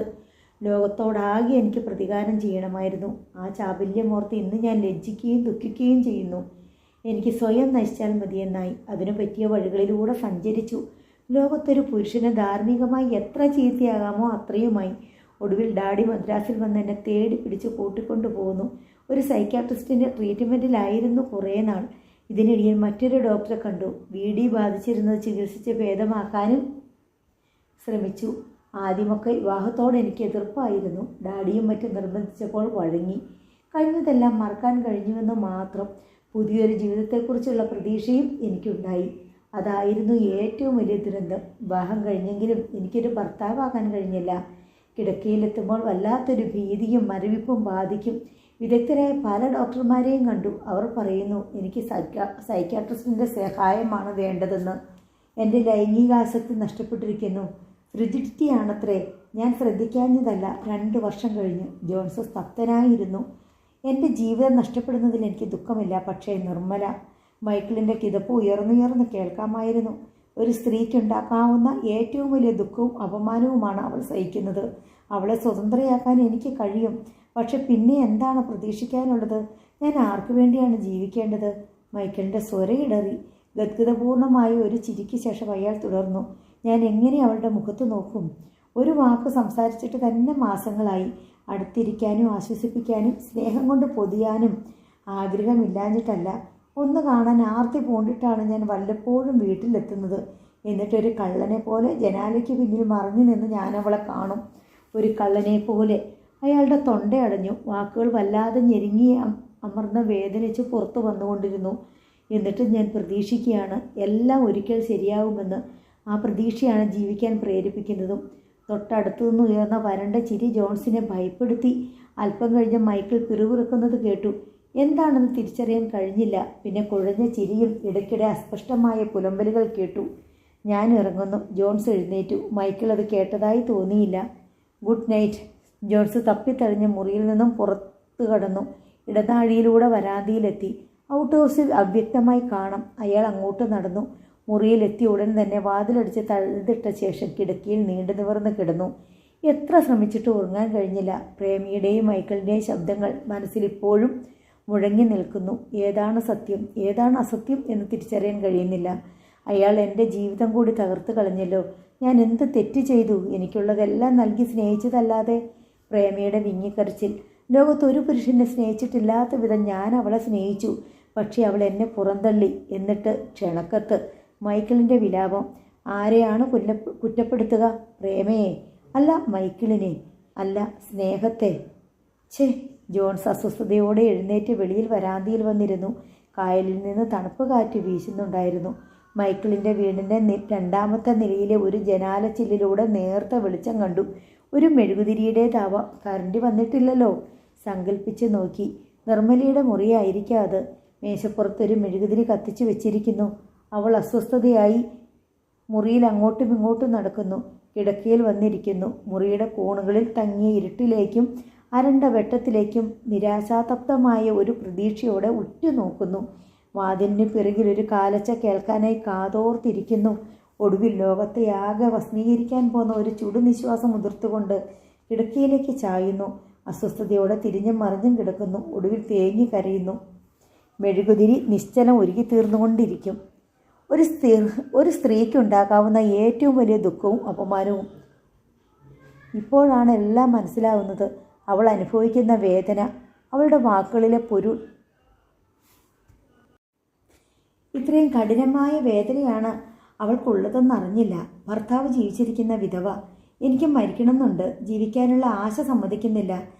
ലോകത്തോടാകെ എനിക്ക് പ്രതികാരം ചെയ്യണമായിരുന്നു. ആ ചാബല്യമോർത്ത് ഇന്ന് ഞാൻ ലജ്ജിക്കുകയും ദുഃഖിക്കുകയും ചെയ്യുന്നു. എനിക്ക് സ്വയം നശിച്ചാൽ മതിയെന്നായി. അതിനു പറ്റിയ വഴികളിലൂടെ സഞ്ചരിച്ചു. ലോകത്തൊരു പുരുഷന് ധാർമ്മികമായി എത്ര ചീത്തയാകാമോ അത്രയുമായി. ഒടുവിൽ ഡാഡി മദ്രാസിൽ വന്ന് എന്നെ തേടി പിടിച്ച് കൂട്ടിക്കൊണ്ടു പോകുന്നു. ഒരു സൈക്യാട്രിസ്റ്റിൻ്റെ ട്രീറ്റ്മെൻറ്റിലായിരുന്നു കുറേ നാൾ. ഇതിനിടയിൽ മറ്റൊരു ഡോക്ടറെ കണ്ടു. VD ബാധിച്ചിരുന്നത് ചികിത്സിച്ച് ഭേദമാക്കാനും ശ്രമിച്ചു. ആദ്യമൊക്കെ വിവാഹത്തോടെ എനിക്ക് എതിർപ്പായിരുന്നു. ഡാഡിയും മറ്റും നിർബന്ധിച്ചപ്പോൾ വഴങ്ങി. കഴിഞ്ഞതെല്ലാം മറക്കാൻ കഴിഞ്ഞുവെന്ന് മാത്രം. പുതിയൊരു ജീവിതത്തെക്കുറിച്ചുള്ള പ്രതീക്ഷയും എനിക്കുണ്ടായി. അതായിരുന്നു ഏറ്റവും വലിയ ദുരന്തം. വിവാഹം കഴിഞ്ഞെങ്കിലും എനിക്കൊരു ഭർത്താവാകാൻ കഴിഞ്ഞില്ല. കിടക്കയിലെത്തുമ്പോൾ വല്ലാത്തൊരു ഭീതിയും മരവിപ്പും ബാധിക്കും. വിദഗ്ധരായ പല ഡോക്ടർമാരെയും കണ്ടു. അവർ പറയുന്നു എനിക്ക് സൈക്യാട്രിസ്റ്റിൻ്റെ സഹായമാണ് വേണ്ടതെന്ന്. എൻ്റെ ലൈംഗികാസക്തി നഷ്ടപ്പെട്ടിരിക്കുന്നു. ഫ്രിജിഡിറ്റിയാണത്രേ. ഞാൻ ശ്രദ്ധിക്കാഞ്ഞതല്ല. 2 വർഷം കഴിഞ്ഞു. ജോൺസ് സ്തബ്ധനായിരുന്നു. എൻ്റെ ജീവിതം നഷ്ടപ്പെടുന്നതിൽ എനിക്ക് ദുഃഖമില്ല. പക്ഷേ നിർമ്മല. മൈക്കിളിൻ്റെ കിതപ്പ് ഉയർന്നുയർന്ന് കേൾക്കാമായിരുന്നു. ഒരു സ്ത്രീക്കുണ്ടാക്കാവുന്ന ഏറ്റവും വലിയ ദുഃഖവും അപമാനവുമാണ് അവൾ സഹിക്കുന്നത്. അവളെ സ്വതന്ത്രയാക്കാൻ എനിക്ക് കഴിയും. പക്ഷെ പിന്നെ എന്താണ് പ്രതീക്ഷിക്കാനുള്ളത്? ഞാൻ ആർക്കു വേണ്ടിയാണ് ജീവിക്കേണ്ടത്? മൈക്കിളിൻ്റെ സ്വരയിടറി. ഗദ്ഗതപൂർണമായ ഒരു ചിരിക്ക് ശേഷം അയാൾ തുടർന്നു. ഞാൻ എങ്ങനെ അവളുടെ മുഖത്ത് നോക്കും? ഒരു വാക്ക് സംസാരിച്ചിട്ട് തന്നെ മാസങ്ങളായി. അടുത്തിരിക്കാനും ആശ്വസിപ്പിക്കാനും സ്നേഹം കൊണ്ട് പൊതിയാനും ആഗ്രഹമില്ലാഞ്ഞിട്ടല്ല. ഒന്ന് കാണാൻ ആർത്തി പൂണ്ടിട്ടാണ് ഞാൻ വല്ലപ്പോഴും വീട്ടിലെത്തുന്നത്. എന്നിട്ടൊരു കള്ളനെ പോലെ ജനാലയ്ക്ക് പിന്നിൽ മറിഞ്ഞു നിന്ന് ഞാൻ അവളെ കാണും. ഒരു കള്ളനെ പോലെ. അയാളുടെ തൊണ്ടയടഞ്ഞു. വാക്കുകൾ വല്ലാതെ ഞെരുങ്ങി അമർന്ന് വേദനിച്ച് പുറത്തു വന്നുകൊണ്ടിരുന്നു. എന്നിട്ട് ഞാൻ പ്രതീക്ഷിക്കുകയാണ് എല്ലാം ഒരിക്കൽ ശരിയാവുമെന്ന്. ആ പ്രതീക്ഷയാണ് ജീവിക്കാൻ പ്രേരിപ്പിക്കുന്നതും. തൊട്ടടുത്തു നിന്ന് ഉയർന്ന വരണ്ട ചിരി ജോൺസിനെ ഭയപ്പെടുത്തി. അല്പം കഴിഞ്ഞ് മൈക്കിൾ പിറുപിറുക്കുന്നത് കേട്ടു. എന്താണെന്ന് തിരിച്ചറിയാൻ കഴിഞ്ഞില്ല. പിന്നെ കുഴഞ്ഞ ചിരിയും ഇടയ്ക്കിടെ അസ്പഷ്ടമായ പുലമ്പലുകൾ കേട്ടു. ഞാൻ ഇറങ്ങുന്നു. ജോൺസ് എഴുന്നേറ്റു. മൈക്കിൾ അത് കേട്ടതായി തോന്നിയില്ല. Good night. ജോൺസ് തപ്പിത്തഴിഞ്ഞ മുറിയിൽ നിന്നും പുറത്തു കടന്നു. ഇടനാഴിയിലൂടെ വരാന്തിയിലെത്തി. ഔട്ട് ഹൗസിൽ അവ്യക്തമായി കാണാം. അയാൾ അങ്ങോട്ട് നടന്നു. മുറിയിലെത്തിയ ഉടൻ തന്നെ വാതിലടിച്ച് തഴുതിട്ട ശേഷം കിടക്കയിൽ നീണ്ടു നിവർന്ന് കിടന്നു. എത്ര ശ്രമിച്ചിട്ട് ഉറങ്ങാൻ കഴിഞ്ഞില്ല. പ്രേമിയുടെയും മൈക്കിളിൻ്റെയും ശബ്ദങ്ങൾ മനസ്സിലിപ്പോഴും മുഴങ്ങി നിൽക്കുന്നു. ഏതാണ് സത്യം, ഏതാണ് അസത്യം എന്ന് തിരിച്ചറിയാൻ കഴിയുന്നില്ല. അയാൾ എൻ്റെ ജീവിതം കൂടി തകർത്ത് കളഞ്ഞല്ലോ. ഞാൻ എന്ത് തെറ്റ് ചെയ്തു? എനിക്കുള്ളതെല്ലാം നൽകി സ്നേഹിച്ചതല്ലാതെ. പ്രേമിയുടെ വിങ്ങിക്കരച്ചിൽ. ലോകത്തൊരു പുരുഷനെ സ്നേഹിച്ചിട്ടില്ലാത്ത വിധം ഞാൻ അവളെ സ്നേഹിച്ചു. പക്ഷേ അവൾ എന്നെ പുറന്തള്ളി. എന്നിട്ട് ക്ഷണക്കത്ത്. മൈക്കിളിൻ്റെ വിലാപം. ആരെയാണ് കുറ്റപ്പെടുത്തുക? പ്രേമയെ? അല്ല, മൈക്കിളിനെ? അല്ല, സ്നേഹത്തെ? ഛേ! ജോൺസ് അസ്വസ്ഥതയോടെ എഴുന്നേറ്റ് വെളിയിൽ വരാന്തിയിൽ വന്നിരുന്നു. കായലിൽ നിന്ന് തണുപ്പ് കാറ്റ് വീശുന്നുണ്ടായിരുന്നു. മൈക്കിളിൻ്റെ വീടിൻ്റെ രണ്ടാമത്തെ നിലയിലെ ഒരു ജനാലച്ചില്ലിലൂടെ നേർത്ത വെളിച്ചം കണ്ടു. ഒരു മെഴുകുതിരിയുടേതാവാം. കറണ്ട് വന്നിട്ടില്ലല്ലോ. സങ്കല്പിച്ച് നോക്കി. നിർമ്മലയുടെ മുറിയായിരിക്കാം അത്. മേശപ്പുറത്തൊരു മെഴുകുതിരി കത്തിച്ചു വെച്ചിരിക്കുന്നു. അവൾ അസ്വസ്ഥതയായി മുറിയിൽ അങ്ങോട്ടും ഇങ്ങോട്ടും നടക്കുന്നു. കിടക്കയിൽ വന്നിരിക്കുന്നു. മുറിയുടെ കോണുകളിൽ തങ്ങിയ ഇരുട്ടിലേക്കും അരണ്ട വെട്ടത്തിലേക്കും നിരാശാതപ്തമായ ഒരു പ്രതീക്ഷയോടെ ഉറ്റുനോക്കുന്നു. വാതിലിന് പിറകിൽ ഒരു കാലച്ച കേൾക്കാനായി കാതോർത്തിരിക്കുന്നു. ഒടുവിൽ ലോകത്തെ ആകെ വസ്നീകരിക്കാൻ പോന്ന ഒരു ചുടുനിശ്വാസം ഉതിർത്തുകൊണ്ട് കിടക്കയിലേക്ക് ചായുന്നു. അസ്വസ്ഥതയോടെ തിരിഞ്ഞും മറിഞ്ഞും കിടക്കുന്നു. ഒടുവിൽ തേങ്ങി കരയുന്നു. മെഴുകുതിരി നിശ്ചലം ഒരുക്കി തീർന്നുകൊണ്ടിരിക്കും. ഒരു സ്ത്രീക്കുണ്ടാകാവുന്ന ഏറ്റവും വലിയ ദുഃഖവും അപമാനവും. ഇപ്പോഴാണ് എല്ലാം മനസ്സിലാവുന്നത്. അവൾ അനുഭവിക്കുന്ന വേദന, അവളുടെ വാക്കുകളിലെ പൊരുൾ. ഇത്രയും കഠിനമായ വേദനയാണ് അവൾക്കുള്ളതെന്നറിഞ്ഞില്ല. ഭർത്താവ് ജീവിച്ചിരിക്കുന്ന വിധവ. എനിക്ക് മരിക്കണമെന്നുണ്ട്. ജീവിക്കാനുള്ള ആശ സമ്മതിക്കുന്നില്ല.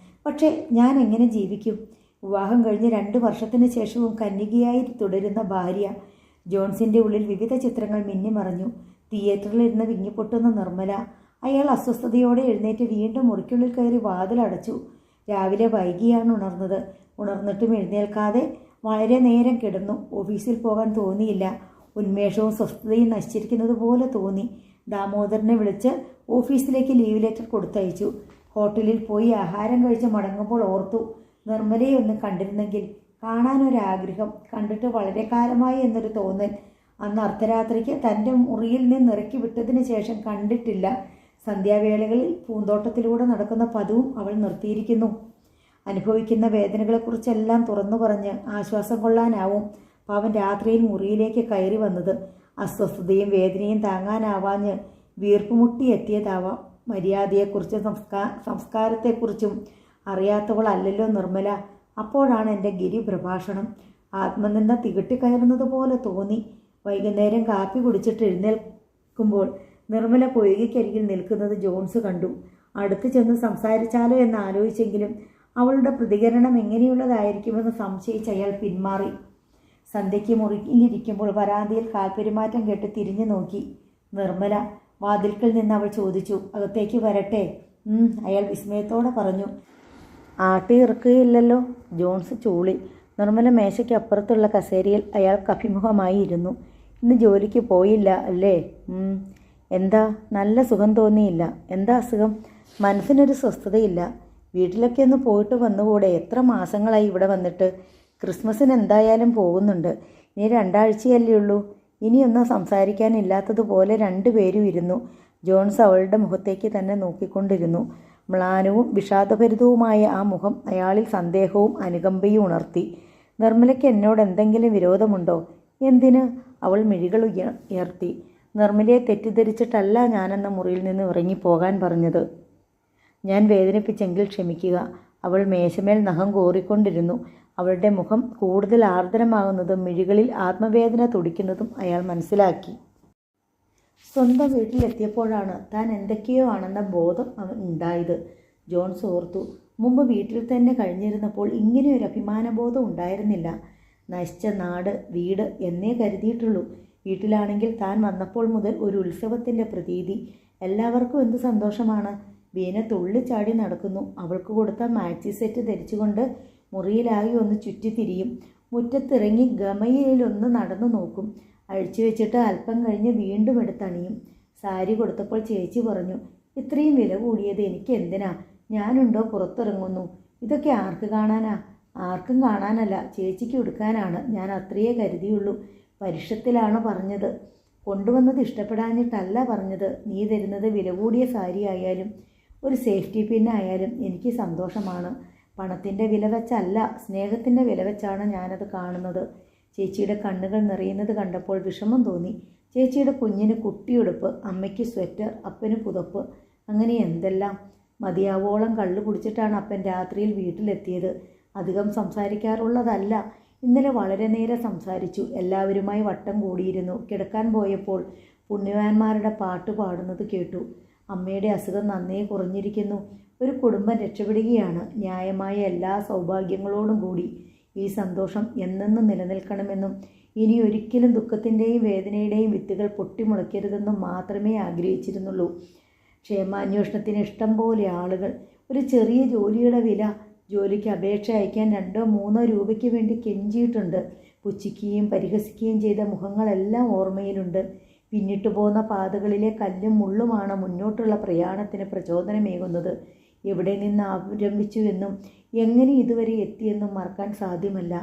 പക്ഷേ ഞാൻ എങ്ങനെ ജീവിക്കും? വിവാഹം കഴിഞ്ഞ് 2 വർഷത്തിന് ശേഷവും കന്യകയായി തുടരുന്ന ഭാര്യ. ജോൺസിൻ്റെ ഉള്ളിൽ വിവിധ ചിത്രങ്ങൾ മിന്നിമറഞ്ഞു. തിയേറ്ററിലിരുന്ന് വിങ്ങിപ്പൊട്ടുന്ന നിർമ്മല. അയാൾ അസ്വസ്ഥതയോടെ എഴുന്നേറ്റ് വീണ്ടും മുറിക്കുള്ളിൽ കയറി വാതിലടച്ചു. രാവിലെ വൈകിയാണ് ഉണർന്നത്. ഉണർന്നിട്ടും എഴുന്നേൽക്കാതെ വളരെ നേരം കിടന്നു. ഓഫീസിൽ പോകാൻ തോന്നിയില്ല. ഉന്മേഷവും സ്വസ്ഥതയും നശിച്ചിരിക്കുന്നത് പോലെ തോന്നി. ദാമോദരനെ വിളിച്ച് ഓഫീസിലേക്ക് ലീവ് ലെറ്റർ കൊടുത്തയച്ചു. ഹോട്ടലിൽ പോയി ആഹാരം കഴിച്ച് മടങ്ങുമ്പോൾ ഓർത്തു, നിർമ്മലയെ ഒന്ന് കണ്ടിരുന്നെങ്കിൽ. കാണാനൊരാഗ്രഹം. കണ്ടിട്ട് വളരെ കാലമായി എന്നൊരു തോന്നൽ. അന്ന് അർദ്ധരാത്രിക്ക് തൻ്റെ മുറിയിൽ നിന്ന് ഇറക്കി വിട്ടതിന് ശേഷം കണ്ടിട്ടില്ല. സന്ധ്യാവേളകളിൽ പൂന്തോട്ടത്തിലൂടെ നടക്കുന്ന പതിവും അവൾ നിർത്തിയിരിക്കുന്നു. അനുഭവിക്കുന്ന വേദനകളെക്കുറിച്ചെല്ലാം തുറന്നു പറഞ്ഞ് ആശ്വാസം കൊള്ളാനാവും പാവൻ രാത്രിയിൽ മുറിയിലേക്ക് കയറി വന്നത്. അസ്വസ്ഥതയും വേദനയും താങ്ങാനാവാഞ്ഞ് വീർപ്പുമുട്ടി എത്തിയതാവാം. മര്യാദയെക്കുറിച്ചും സംസ്കാരത്തെക്കുറിച്ചും അറിയാത്തവളല്ലല്ലോ നിർമ്മല. അപ്പോഴാണ് എൻ്റെ ഗിരിപ്രഭാഷണം. ആത്മനിന്ദ തികട്ടിക്കയറുന്നത് പോലെ തോന്നി. വൈകുന്നേരം കാപ്പി കുടിച്ചിട്ട് എഴുന്നേൽക്കുമ്പോൾ നിർമ്മല പൊയ്കയ്ക്കരികിൽ നിൽക്കുന്നത് ജോൺസ് കണ്ടു. അടുത്ത് ചെന്ന് സംസാരിച്ചാലോ എന്ന് ആലോചിച്ചെങ്കിലും അവളുടെ പ്രതികരണം എങ്ങനെയുള്ളതായിരിക്കുമെന്ന് സംശയിച്ച് അയാൾ പിന്മാറി. സന്ധ്യയ്ക്ക് മുറിയിലിരിക്കുമ്പോൾ വരാന്തിയിൽ കാൽപെരുമാറ്റം കേട്ട് തിരിഞ്ഞു നോക്കി. നിർമ്മല. വാതിൽക്കൽ നിന്ന് അവൾ ചോദിച്ചു, അകത്തേക്ക് വരട്ടെ? അയാൾ വിസ്മയത്തോടെ പറഞ്ഞു. ആട്ടി ഇറക്കുകയില്ലല്ലോ. ജോൺസ് ചൂളി. നിർമ്മല മേശയ്ക്ക് അപ്പുറത്തുള്ള കസേരയിൽ അയാൾക്ക് അഭിമുഖമായി ഇരുന്നു. ഇന്ന് ജോലിക്ക് പോയില്ല അല്ലേ? എന്താ? നല്ല സുഖം തോന്നിയില്ല. എന്താ അസുഖം? മനസ്സിനൊരു സ്വസ്ഥതയില്ല. വീട്ടിലൊക്കെ ഒന്ന് പോയിട്ട് വന്നുകൂടെ? എത്ര മാസങ്ങളായി ഇവിടെ വന്നിട്ട്. ക്രിസ്മസിന് എന്തായാലും പോകുന്നുണ്ട്. ഇനി 2 ആഴ്ചയല്ലേ ഉള്ളൂ. ഇനിയൊന്നും സംസാരിക്കാനില്ലാത്തതുപോലെ 2 പേരും ഇരുന്നു. ജോൺസ് അവളുടെ മുഖത്തേക്ക് തന്നെ നോക്കിക്കൊണ്ടിരുന്നു. മ്ലാനവും വിഷാദഭരിതവുമായ ആ മുഖം അയാളിൽ സന്ദേഹവും അനുകമ്പയും ഉണർത്തി. നിർമ്മലയ്ക്ക് എന്നോട് എന്തെങ്കിലും വിരോധമുണ്ടോ? എന്തിന്? അവൾ മിഴികൾ ഉയർത്തി. നിർമ്മലയെ തെറ്റിദ്ധരിച്ചിട്ടല്ല ഞാനെന്ന മുറിയിൽ നിന്ന് ഇറങ്ങിപ്പോകാൻ പറഞ്ഞത്. ഞാൻ വേദനിപ്പിച്ചെങ്കിൽ ക്ഷമിക്കുക. അവൾ മേശമേൽ നഖം കോറിക്കൊണ്ടിരുന്നു. അവളുടെ മുഖം കൂടുതൽ ആർദ്രമാകുന്നതും മിഴികളിൽ ആത്മവേദന തുടിക്കുന്നതും അയാൾ മനസ്സിലാക്കി. സ്വന്തം വീട്ടിലെത്തിയപ്പോഴാണ് താൻ എന്തൊക്കെയോ ആണെന്ന ബോധം അവൻ ഉണ്ടായത്. ജോൺസ് ഓർത്തു. മുമ്പ് വീട്ടിൽ തന്നെ കഴിഞ്ഞിരുന്നപ്പോൾ ഇങ്ങനെയൊരു അഭിമാനബോധം ഉണ്ടായിരുന്നില്ല. നശിച്ച നാട്, വീട് എന്നേ കരുതിയിട്ടുള്ളൂ. വീട്ടിലാണെങ്കിൽ താൻ വന്നപ്പോൾ മുതൽ ഒരു ഉത്സവത്തിൻ്റെ പ്രതീതി. എല്ലാവർക്കും എന്ത് സന്തോഷമാണ്. വീണ തുള്ളിച്ചാടി നടക്കുന്നു. അവൾക്ക് കൊടുത്ത മാക്സി സെറ്റ് ധരിച്ചുകൊണ്ട് മുറിയിലാകെ ഒന്ന് ചുറ്റിത്തിരിയും. മുറ്റത്തിറങ്ങി ഗമയിലൊന്ന് നടന്നു നോക്കും. അഴിച്ചു വെച്ചിട്ട് അല്പം കഴിഞ്ഞ് വീണ്ടും എടുത്തണിയും. സാരി കൊടുത്തപ്പോൾ ചേച്ചി പറഞ്ഞു, ഇത്രയും വില കൂടിയത് എനിക്ക് എന്തിനാ? ഞാനുണ്ടോ പുറത്തിറങ്ങുന്നു. ഇതൊക്കെ ആർക്ക് കാണാനാ? ആർക്കും കാണാനല്ല, ചേച്ചിക്ക് ഉടുക്കാനാണ്. ഞാൻ അത്രയേ കരുതിയുള്ളൂ. പരുഷത്തിലാണ് പറഞ്ഞത്. കൊണ്ടുവന്നത് ഇഷ്ടപ്പെടാഞ്ഞിട്ടല്ല പറഞ്ഞത്. നീ തരുന്നത് വില കൂടിയ സാരി ആയാലും ഒരു സേഫ്റ്റി പിന്നായാലും എനിക്ക് സന്തോഷമാണ്. പണത്തിൻ്റെ വില വെച്ചല്ല, സ്നേഹത്തിൻ്റെ വില വെച്ചാണ് ഞാനത് കാണുന്നത്. ചേച്ചിയുടെ കണ്ണുകൾ നിറയുന്നത് കണ്ടപ്പോൾ വിഷമം തോന്നി. ചേച്ചിയുടെ കുഞ്ഞിന് കുട്ടിയുടുപ്പ്, അമ്മയ്ക്ക് സ്വെറ്റർ, അപ്പന് പുതപ്പ്, അങ്ങനെ എന്തെല്ലാം. മതിയാവോളം കള്ളു കുടിച്ചിട്ടാണ് അപ്പൻ രാത്രിയിൽ വീട്ടിലെത്തിയത്. അധികം സംസാരിക്കാറുള്ളതല്ല. ഇന്നലെ വളരെ നേരം സംസാരിച്ചു. എല്ലാവരുമായി വട്ടം കൂടിയിരുന്നു. കിടക്കാൻ പോയപ്പോൾ പുണ്യവാന്മാരുടെ പാട്ട് പാടുന്നത് കേട്ടു. അമ്മയുടെ അസുഖം നന്നേ കുറഞ്ഞിരിക്കുന്നു. ഒരു കുടുംബം രക്ഷപ്പെടുകയാണ്. ന്യായമായ എല്ലാ സൗഭാഗ്യങ്ങളോടും കൂടി ഈ സന്തോഷം എന്നെന്നും നിലനിൽക്കണമെന്നും ഇനി ഒരിക്കലും ദുഃഖത്തിൻ്റെയും വേദനയുടെയും വിത്തുകൾ പൊട്ടിമുളയ്ക്കരുതെന്നും മാത്രമേ ആഗ്രഹിച്ചിരുന്നുള്ളൂ. ക്ഷേമാന്വേഷണത്തിന് ഇഷ്ടം പോലെ ആളുകൾ. ഒരു ചെറിയ ജോലിയുടെ വില, ജോലിക്ക് അപേക്ഷ അയക്കാൻ 2-3 രൂപയ്ക്ക് വേണ്ടി കെഞ്ചിയിട്ടുണ്ട്. പുച്ഛിക്കുകയും പരിഹസിക്കുകയും ചെയ്ത മുഖങ്ങളെല്ലാം ഓർമ്മയിലുണ്ട്. പിന്നിട്ടു പോന്ന പാതകളിലെ കല്ലും മുള്ളുമാണ് മുന്നോട്ടുള്ള പ്രയാണത്തിന് പ്രചോദനമേകുന്നത്. എവിടെ നിന്ന് ആരംഭിച്ചുവെന്നും എങ്ങനെ ഇതുവരെ എത്തിയെന്നും മറക്കാൻ സാധ്യമല്ല.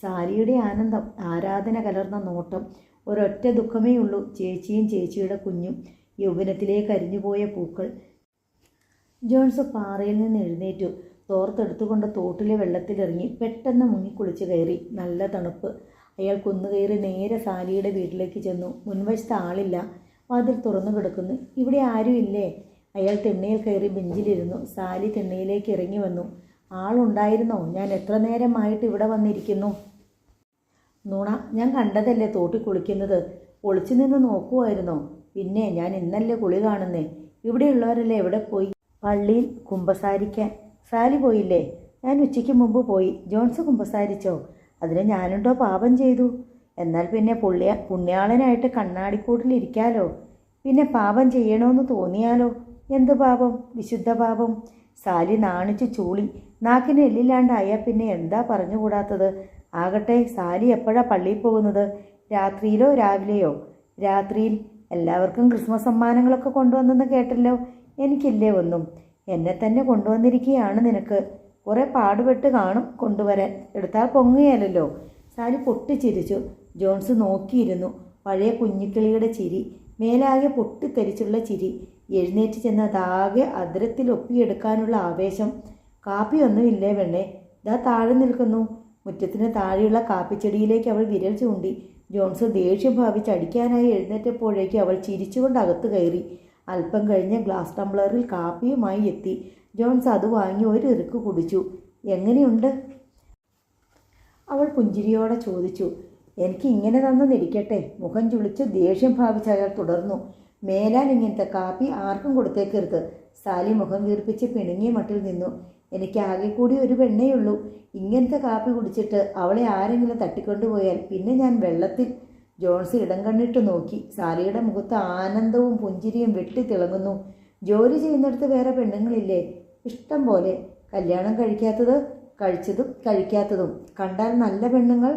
സാരിയുടെ ആനന്ദം, ആരാധന കലർന്ന നോട്ടം. ഒരൊറ്റ ദുഃഖമേ ഉള്ളൂ, ചേച്ചിയും ചേച്ചിയുടെ കുഞ്ഞും. യൗവനത്തിലേക്ക് അരിഞ്ഞുപോയ പൂക്കൾ. ജോൺസ് പാറയിൽ നിന്ന് എഴുന്നേറ്റു. തോർത്തെടുത്തുകൊണ്ട് തോട്ടിലെ വെള്ളത്തിലിറങ്ങി. പെട്ടെന്ന് മുങ്ങിക്കുളിച്ച് കയറി. നല്ല തണുപ്പ്. അയാൾ കുന്നുകയറി നേരെ സാലിയുടെ വീട്ടിലേക്ക് ചെന്നു. മുൻവശത്ത് ആളില്ല. വാതിൽ തുറന്നു കിടക്കുന്നു. ഇവിടെ ആരുമില്ലേ? അയാൾ തിണ്ണയിൽ കയറി ബെഞ്ചിലിരുന്നു. സാലി തിണ്ണയിലേക്ക് ഇറങ്ങി വന്നു. ആളുണ്ടായിരുന്നോ? ഞാൻ എത്ര നേരമായിട്ട് ഇവിടെ വന്നിരിക്കുന്നു. നുണ, ഞാൻ കണ്ടതല്ലേ തോട്ടിൽ കുളിക്കുന്നത്. ഒളിച്ചു നിന്ന് നോക്കുമായിരുന്നോ? പിന്നെ ഞാൻ ഇന്നല്ലേ കുളി കാണുന്നേ. ഇവിടെയുള്ളവരല്ലേ എവിടെ പോയി? പള്ളിയിൽ കുമ്പസാരിക്കാൻ. സാലി പോയില്ലേ? ഞാൻ ഉച്ചയ്ക്ക് മുമ്പ് പോയി. ജോൺസ് കുമ്പസാരിച്ചോ? അതിന് ഞാനുണ്ടോ പാപം ചെയ്തു? എന്നാൽ പിന്നെ പുണ്യാളനായിട്ട് കണ്ണാടിക്കൂട്ടിലിരിക്കാലോ. പിന്നെ പാപം ചെയ്യണമെന്ന് തോന്നിയാലോ? എന്ത് പാപം? വിശുദ്ധ പാപം. സാലി നാണിച്ചു ചൂളി. നാക്കിന് എല്ലില്ലാണ്ടായാൽ പിന്നെ എന്താ പറഞ്ഞുകൂടാത്തത്? ആകട്ടെ, സാലി എപ്പോഴാണ് പള്ളിയിൽ പോകുന്നത്? രാത്രിയിലോ രാവിലെയോ? രാത്രിയിൽ. എല്ലാവർക്കും ക്രിസ്മസ് സമ്മാനങ്ങളൊക്കെ കൊണ്ടുവന്നെന്ന് കേട്ടല്ലോ. എനിക്കില്ലേ ഒന്നും. എന്നെ തന്നെ കൊണ്ടുവന്നിരിക്കുകയാണ് നിനക്ക്. കുറേ പാടുപെട്ട് കാണും കൊണ്ടുവരാൻ. എടുത്താൽ പൊങ്ങുകയല്ലോ. സാലി പൊട്ടിച്ചിരിച്ചു. ജോൺസ് നോക്കിയിരുന്നു. പഴയ കുഞ്ഞിക്കിളിയുടെ ചിരി. മേലാകെ പൊട്ടിത്തെറിച്ചുള്ള ചിരി. എഴുന്നേറ്റ് ചെന്നതാകെ അദ്രത്തിൽ ഒപ്പിയെടുക്കാനുള്ള ആവേശം. കാപ്പിയൊന്നുമില്ലേ പെണ്ണേ? ഇതാ താഴെ നിൽക്കുന്നു. മുറ്റത്തിന് താഴെയുള്ള കാപ്പിച്ചെടിയിലേക്ക് അവൾ വിരൽ ചൂണ്ടി. ജോൺസ് ദേഷ്യം ഭാവിച്ച് അടിക്കാനായി എഴുന്നേറ്റപ്പോഴേക്ക് അവൾ ചിരിച്ചുകൊണ്ട് അകത്ത് കയറി. അല്പം കഴിഞ്ഞ് ഗ്ലാസ് ടംബ്ലറിൽ കാപ്പിയുമായി എത്തി. ജോൺസ് അത് വാങ്ങി ഒരു ഇറുക്ക് കുടിച്ചു. എങ്ങനെയുണ്ട്? അവൾ പുഞ്ചിരിയോടെ ചോദിച്ചു. എനിക്ക് ഇങ്ങനെ തന്നിരിക്കട്ടെ. മുഖം ചുളിച്ച് ദേഷ്യം ഭാവിച്ച് അയാൾ തുടർന്നു. മേലാൽ ഇങ്ങനത്തെ കാപ്പി ആർക്കും കൊടുത്തേക്കരുത്. സാലി മുഖം വീർപ്പിച്ച് പിണങ്ങിയ മട്ടിൽ നിന്നു. എനിക്ക് ആകെ കൂടി ഒരു പെണ്ണേയുള്ളൂ. ഇങ്ങനത്തെ കാപ്പി കുടിച്ചിട്ട് അവളെ ആരെങ്കിലും തട്ടിക്കൊണ്ടുപോയാൽ പിന്നെ ഞാൻ വെള്ളത്തിൽ. ജോൺസ് ഇടം കണ്ണിട്ട് നോക്കി. സാലിയുടെ മുഖത്ത് ആനന്ദവും പുഞ്ചിരിയും വെട്ടിത്തിളങ്ങുന്നു. ജോലി ചെയ്യുന്നിടത്ത് വേറെ പെണ്ണുങ്ങളില്ലേ? ഇഷ്ടം പോലെ. കല്യാണം കഴിച്ചതും കഴിക്കാത്തതും. കണ്ടാൽ നല്ല പെണ്ണുങ്ങൾ,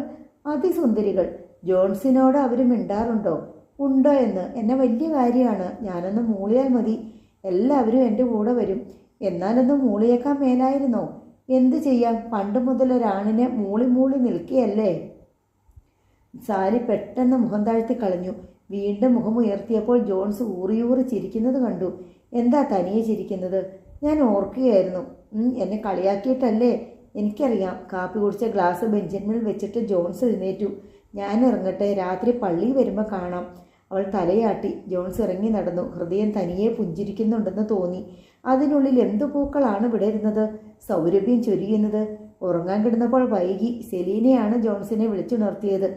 അതിസുന്ദരികൾ. ജോൺസിനോട് അവർ മിണ്ടാറുണ്ടോ? ഉണ്ടോ എന്ന് എന്നെ വലിയ കാര്യമാണ്. ഞാനൊന്ന് മൂളിയാൽ മതി, എല്ലാവരും എൻ്റെ കൂടെ വരും. എന്നാലൊന്ന് മൂളിയേക്കാൻ മേലായിരുന്നോ? എന്തു ചെയ്യാം, പണ്ട് മുതൽ ഒരാണിനെ മൂളി മൂളി നിൽക്കുകയല്ലേ. സാലി പെട്ടെന്ന് മുഖം താഴ്ത്തി കളഞ്ഞു. വീണ്ടും മുഖം ഉയർത്തിയപ്പോൾ ജോൺസ് ഊറിയൂറി ചിരിക്കുന്നത് കണ്ടു. എന്താ തനിയെ ചിരിക്കുന്നത്? ഞാൻ ഓർക്കുകയായിരുന്നു. എന്നെ കളിയാക്കിയിട്ടല്ലേ? എനിക്കറിയാം. കാപ്പി കുടിച്ച ഗ്ലാസ് ബെഞ്ചിന്മേൽ വെച്ചിട്ട് ജോൺസ് എഴുന്നേറ്റു. ഞാൻ ഇറങ്ങട്ടെ, രാത്രി പള്ളിയിൽ വരുമ്പോൾ കാണാം. അവൾ തലയാട്ടി. ജോൺസ് ഇറങ്ങി നടന്നു. ഹൃദയം തനിയെ പുഞ്ചിരിക്കുന്നുണ്ടെന്ന് തോന്നി. അതിനുള്ളിൽ എന്തു പൂക്കളാണ് വിടരുന്നത്, സൗരഭ്യം ചൊരിയുന്നത്. ഉറങ്ങാൻ കിടന്നപ്പോൾ വൈകി. സെലീനയാണ് ജോൺസിനെ വിളിച്ചുണർത്തിയത്.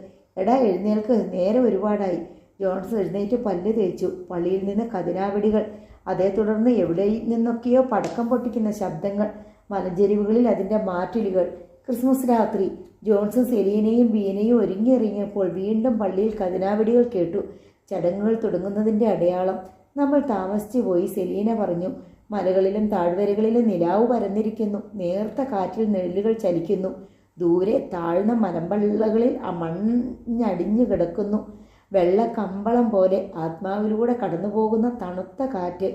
എടാ എഴുന്നേൽക്ക്, നേരെ ഒരുപാടായി. ജോൺസ് എഴുന്നേറ്റ് പല്ല് തേച്ചു. പള്ളിയിൽ നിന്ന് കതിനാവെടികൾ. അതേ തുടർന്ന് എവിടെ നിന്നൊക്കെയോ പടക്കം പൊട്ടിക്കുന്ന ശബ്ദങ്ങൾ. മലഞ്ചെരിവുകളിൽ അതിൻ്റെ മാറ്റിലുകൾ. ക്രിസ്മസ് രാത്രി. ജോൺസും സെലീനയും ബീനയും ഒരുങ്ങിയിറങ്ങിയപ്പോൾ വീണ്ടും പള്ളിയിൽ കതിനാവെടികൾ കേട്ടു. ചടങ്ങുകൾ തുടങ്ങുന്നതിൻ്റെ അടയാളം. നമ്മൾ താമസിച്ചു പോയി, സെലീന പറഞ്ഞു. മലകളിലും താഴ്വരകളിലും നിലാവ് പരന്നിരിക്കുന്നു. നേർത്ത കാറ്റിൽ നെല്ലുകൾ ചലിക്കുന്നു. ദൂരെ താഴ്ന്ന മലമ്പള്ളകളിൽ മഞ്ഞടിഞ്ഞു കിടക്കുന്നു. വെള്ള കമ്പളം പോലെ ആത്മാവിലൂടെ കടന്നുപോകുന്ന തണുത്ത കാറ്റ്.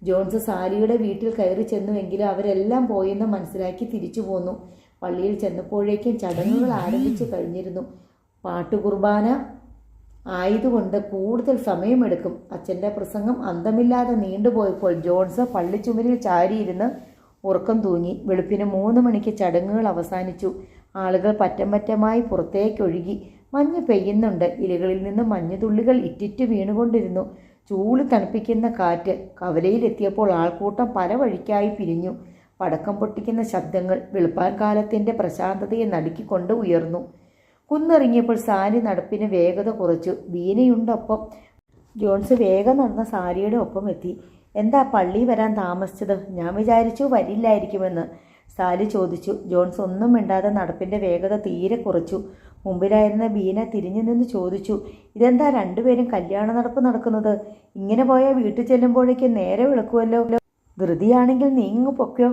ജോൺസ് സാലിയുടെ വീട്ടിൽ കയറി ചെന്നുവെങ്കിലും അവരെല്ലാം പോയെന്ന് മനസ്സിലാക്കി തിരിച്ചു പോന്നു. പള്ളിയിൽ ചെന്നപ്പോഴേക്കും ചടങ്ങുകൾ ആരംഭിച്ചു കഴിഞ്ഞിരുന്നു. പാട്ടുകുർബാന ആയതുകൊണ്ട് കൂടുതൽ സമയമെടുക്കും. അച്ഛൻ്റെ പ്രസംഗം അന്തമില്ലാതെ നീണ്ടുപോയപ്പോൾ ജോൺസ് പള്ളിച്ചുമരിൽ ചാരിയിരുന്ന് ഉറക്കം തൂങ്ങി. വെളുപ്പിന് 3 മണിക്ക് ചടങ്ങുകൾ അവസാനിച്ചു. ആളുകൾ പറ്റം പറ്റമായി പുറത്തേക്കൊഴുകി. മഞ്ഞ് പെയ്യുന്നുണ്ട്. ഇലകളിൽ നിന്ന് മഞ്ഞുതുള്ളികൾ ഇറ്റിറ്റ് വീണുകൊണ്ടിരുന്നു. ചൂളി തണുപ്പിക്കുന്ന കാറ്റ്. കവലയിലെത്തിയപ്പോൾ ആൾക്കൂട്ടം പല വഴിക്കായി പിരിഞ്ഞു. പടക്കം പൊട്ടിക്കുന്ന ശബ്ദങ്ങൾ വെളുപ്പാൻ കാലത്തിൻ്റെ പ്രശാന്തതയെ നടുക്കിക്കൊണ്ട് ഉയർന്നു. കുന്നിറങ്ങിയപ്പോൾ സാലി നടപ്പിന് വേഗത കുറച്ചു. ബീനയുണ്ടൊപ്പം. ജോൺസ് വേഗം നടന്ന സാലിയുടെ ഒപ്പം എത്തി. എന്താ പള്ളി വരാൻ താമസിച്ചത്? ഞാൻ വിചാരിച്ചു വരില്ലായിരിക്കുമെന്ന് സാലി ചോദിച്ചു. ജോൺസ് ഒന്നും മിണ്ടാതെ നടപ്പിൻ്റെ വേഗത തീരെ കുറച്ചു. മുമ്പിലായിരുന്ന ബീന തിരിഞ്ഞു നിന്ന് ചോദിച്ചു, ഇതെന്താ രണ്ടുപേരും കല്യാണ നടപ്പ് നടക്കുന്നത്? ഇങ്ങനെ പോയാൽ വീട്ടിൽ ചെല്ലുമ്പോഴേക്കും നേരെ വിളക്കുമല്ലോ. ധൃതിയാണെങ്കിൽ നീങ്ങു പൊക്കോ,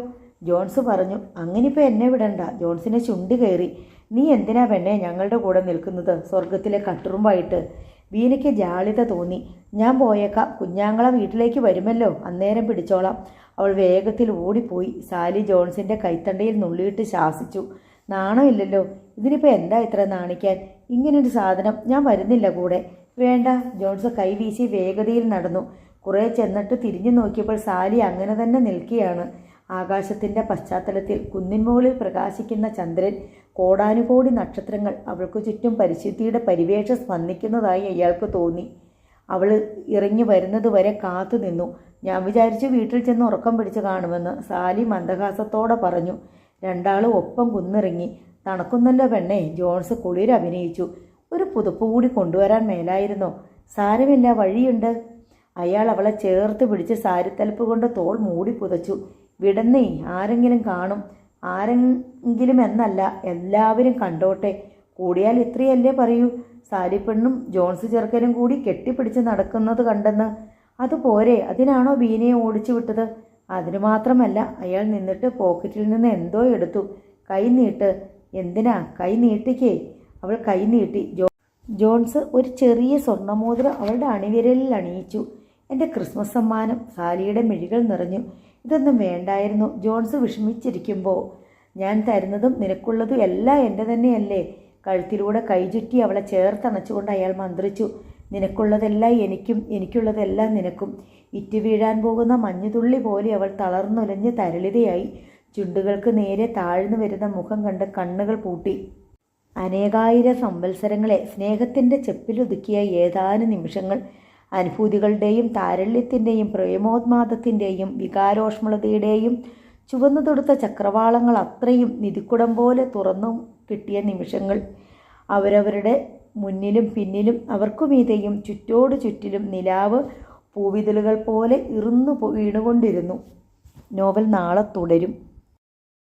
ജോൺസ് പറഞ്ഞു. അങ്ങനിപ്പോൾ എന്നെ വിടണ്ട. ജോൺസിനെ ചുണ്ടി കയറി. നീ എന്തിനാ പെണ്ണെ ഞങ്ങളുടെ കൂടെ നിൽക്കുന്നത്, സ്വർഗത്തിലെ കട്ടുറുമ്പായിട്ട്? ബീനയ്ക്ക് ജാളിത തോന്നി. ഞാൻ പോയേക്കാം, കുഞ്ഞാങ്ങളെ വീട്ടിലേക്ക് വരുമല്ലോ, അന്നേരം പിടിച്ചോളാം. അവൾ വേഗത്തിൽ ഓടിപ്പോയി. സാലി ജോൺസിൻ്റെ കൈത്തണ്ടയിൽ നുള്ളിയിട്ട് ശാസിച്ചു. നാണമില്ലല്ലോ, ഇതിനിപ്പോൾ എന്താ ഇത്ര നാണിക്കാൻ? ഇങ്ങനൊരു സാധനം. ഞാൻ വരുന്നില്ല കൂടെ. വേണ്ട. ജോൺസ് കൈവീശി വേഗതയിൽ നടന്നു. കുറേ ചെന്നിട്ട് തിരിഞ്ഞു നോക്കിയപ്പോൾ സാലി അങ്ങനെ തന്നെ നിൽക്കുകയാണ്. ആകാശത്തിൻ്റെ പശ്ചാത്തലത്തിൽ കുന്നിൻ മുകളിൽ പ്രകാശിക്കുന്ന ചന്ദ്രൻ, കോടാനുകോടി നക്ഷത്രങ്ങൾ അവൾക്ക് ചുറ്റും പരിശുദ്ധിയുടെ പരിവേഷം സ്പന്ദിക്കുന്നതായി അയാൾക്ക് തോന്നി. അവൾ ഇറങ്ങി വരുന്നതുവരെ കാത്തു നിന്നു. ഞാൻ വിചാരിച്ചു വീട്ടിൽ ചെന്ന് ഉറക്കം പിടിച്ച് കാണുമെന്ന് സാലി മന്ദഹാസത്തോടെ പറഞ്ഞു. രണ്ടാളും ഒപ്പം കുന്നിറങ്ങി. തണുക്കുന്നല്ലോ പെണ്ണേ, ജോൺസ് കുളിരഭിനയിച്ചു. ഒരു പുതുപ്പ് കൂടി കൊണ്ടുവരാൻ മേലായിരുന്നോ? സാരമില്ല, വഴിയുണ്ട്. അയാൾ അവളെ ചേർത്ത് പിടിച്ച് സാരിത്തലപ്പ് കൊണ്ട് തോൾ മൂടി പുതച്ചു. വിടന്നേ, ആരെങ്കിലും കാണും. ആരെങ്കിലും എന്നല്ല, എല്ലാവരും കണ്ടോട്ടെ. കൂടിയാൽ ഇത്രയല്ലേ പറയൂ. സാരിപ്പെണ്ണും ജോൺസ് ചെറുക്കനും കൂടി കെട്ടിപ്പിടിച്ച് നടക്കുന്നത് കണ്ടെന്ന്. അതുപോരെ, അതിനാണോ ബീനയെ ഓടിച്ചു വിട്ടത്? അതിനു മാത്രമല്ല, അയാൾ നിന്നിട്ട് പോക്കറ്റിൽ നിന്ന് എന്തോ എടുത്തു. കൈ നീട്ട്. എന്തിനാ? കൈ നീട്ടിക്കേ. അവൾ കൈ നീട്ടി. ജോൺസ് ഒരു ചെറിയ സ്വർണ്ണമോതിരം അവളുടെ അണിവിരലിൽ അണിയിച്ചു. എൻ്റെ ക്രിസ്മസ് സമ്മാനം. സാലിയുടെ മിഴികൾ നിറഞ്ഞു. ഇതൊന്നും വേണ്ടായിരുന്നു. ജോൺസ് വിഷമിച്ചിരിക്കുമ്പോൾ ഞാൻ തരുന്നതും നിനക്കുള്ളതും എല്ലാം എൻ്റെ തന്നെയല്ലേ? കഴുത്തിലൂടെ കൈചുറ്റി അവളെ ചേർത്തണച്ചുകൊണ്ട് അയാൾ മന്ത്രിച്ചു. നിനക്കുള്ളതെല്ലാം എനിക്കും, എനിക്കുള്ളതെല്ലാം നിനക്കും. ഇറ്റ് വീഴാൻ പോകുന്ന മഞ്ഞുതുള്ളി പോലെ അവൾ തളർന്നുലഞ്ഞ് തരളിതയായി. ചുണ്ടുകൾക്ക് നേരെ താഴ്ന്നു വരുന്ന മുഖം കണ്ട് കണ്ണുകൾ പൂട്ടി. അനേകായിരം സംവത്സരങ്ങളെ സ്നേഹത്തിൻ്റെ ചെപ്പിലൊതുക്കിയ ഏതാനും നിമിഷങ്ങൾ, അനുഭൂതികളുടെയും താരല്യത്തിൻ്റെയും പ്രേമോന്മാദത്തിൻ്റെയും വികാരോഷ്മളതയുടെയും ചുവന്നു തൊടുത്ത ചക്രവാളങ്ങൾ അത്രയും നിധിക്കുടം പോലെ തുറന്നു കിട്ടിയ നിമിഷങ്ങൾ. അവരവരുടെ മുന്നിലും പിന്നിലും അവർക്കുമീതെയും ചുറ്റോടു ചുറ്റിലും നിലാവ് പൂവിതളുകൾ പോലെ ഇറുന്നു വീണുകൊണ്ടിരുന്നു. നോവൽ നാളെ തുടരും.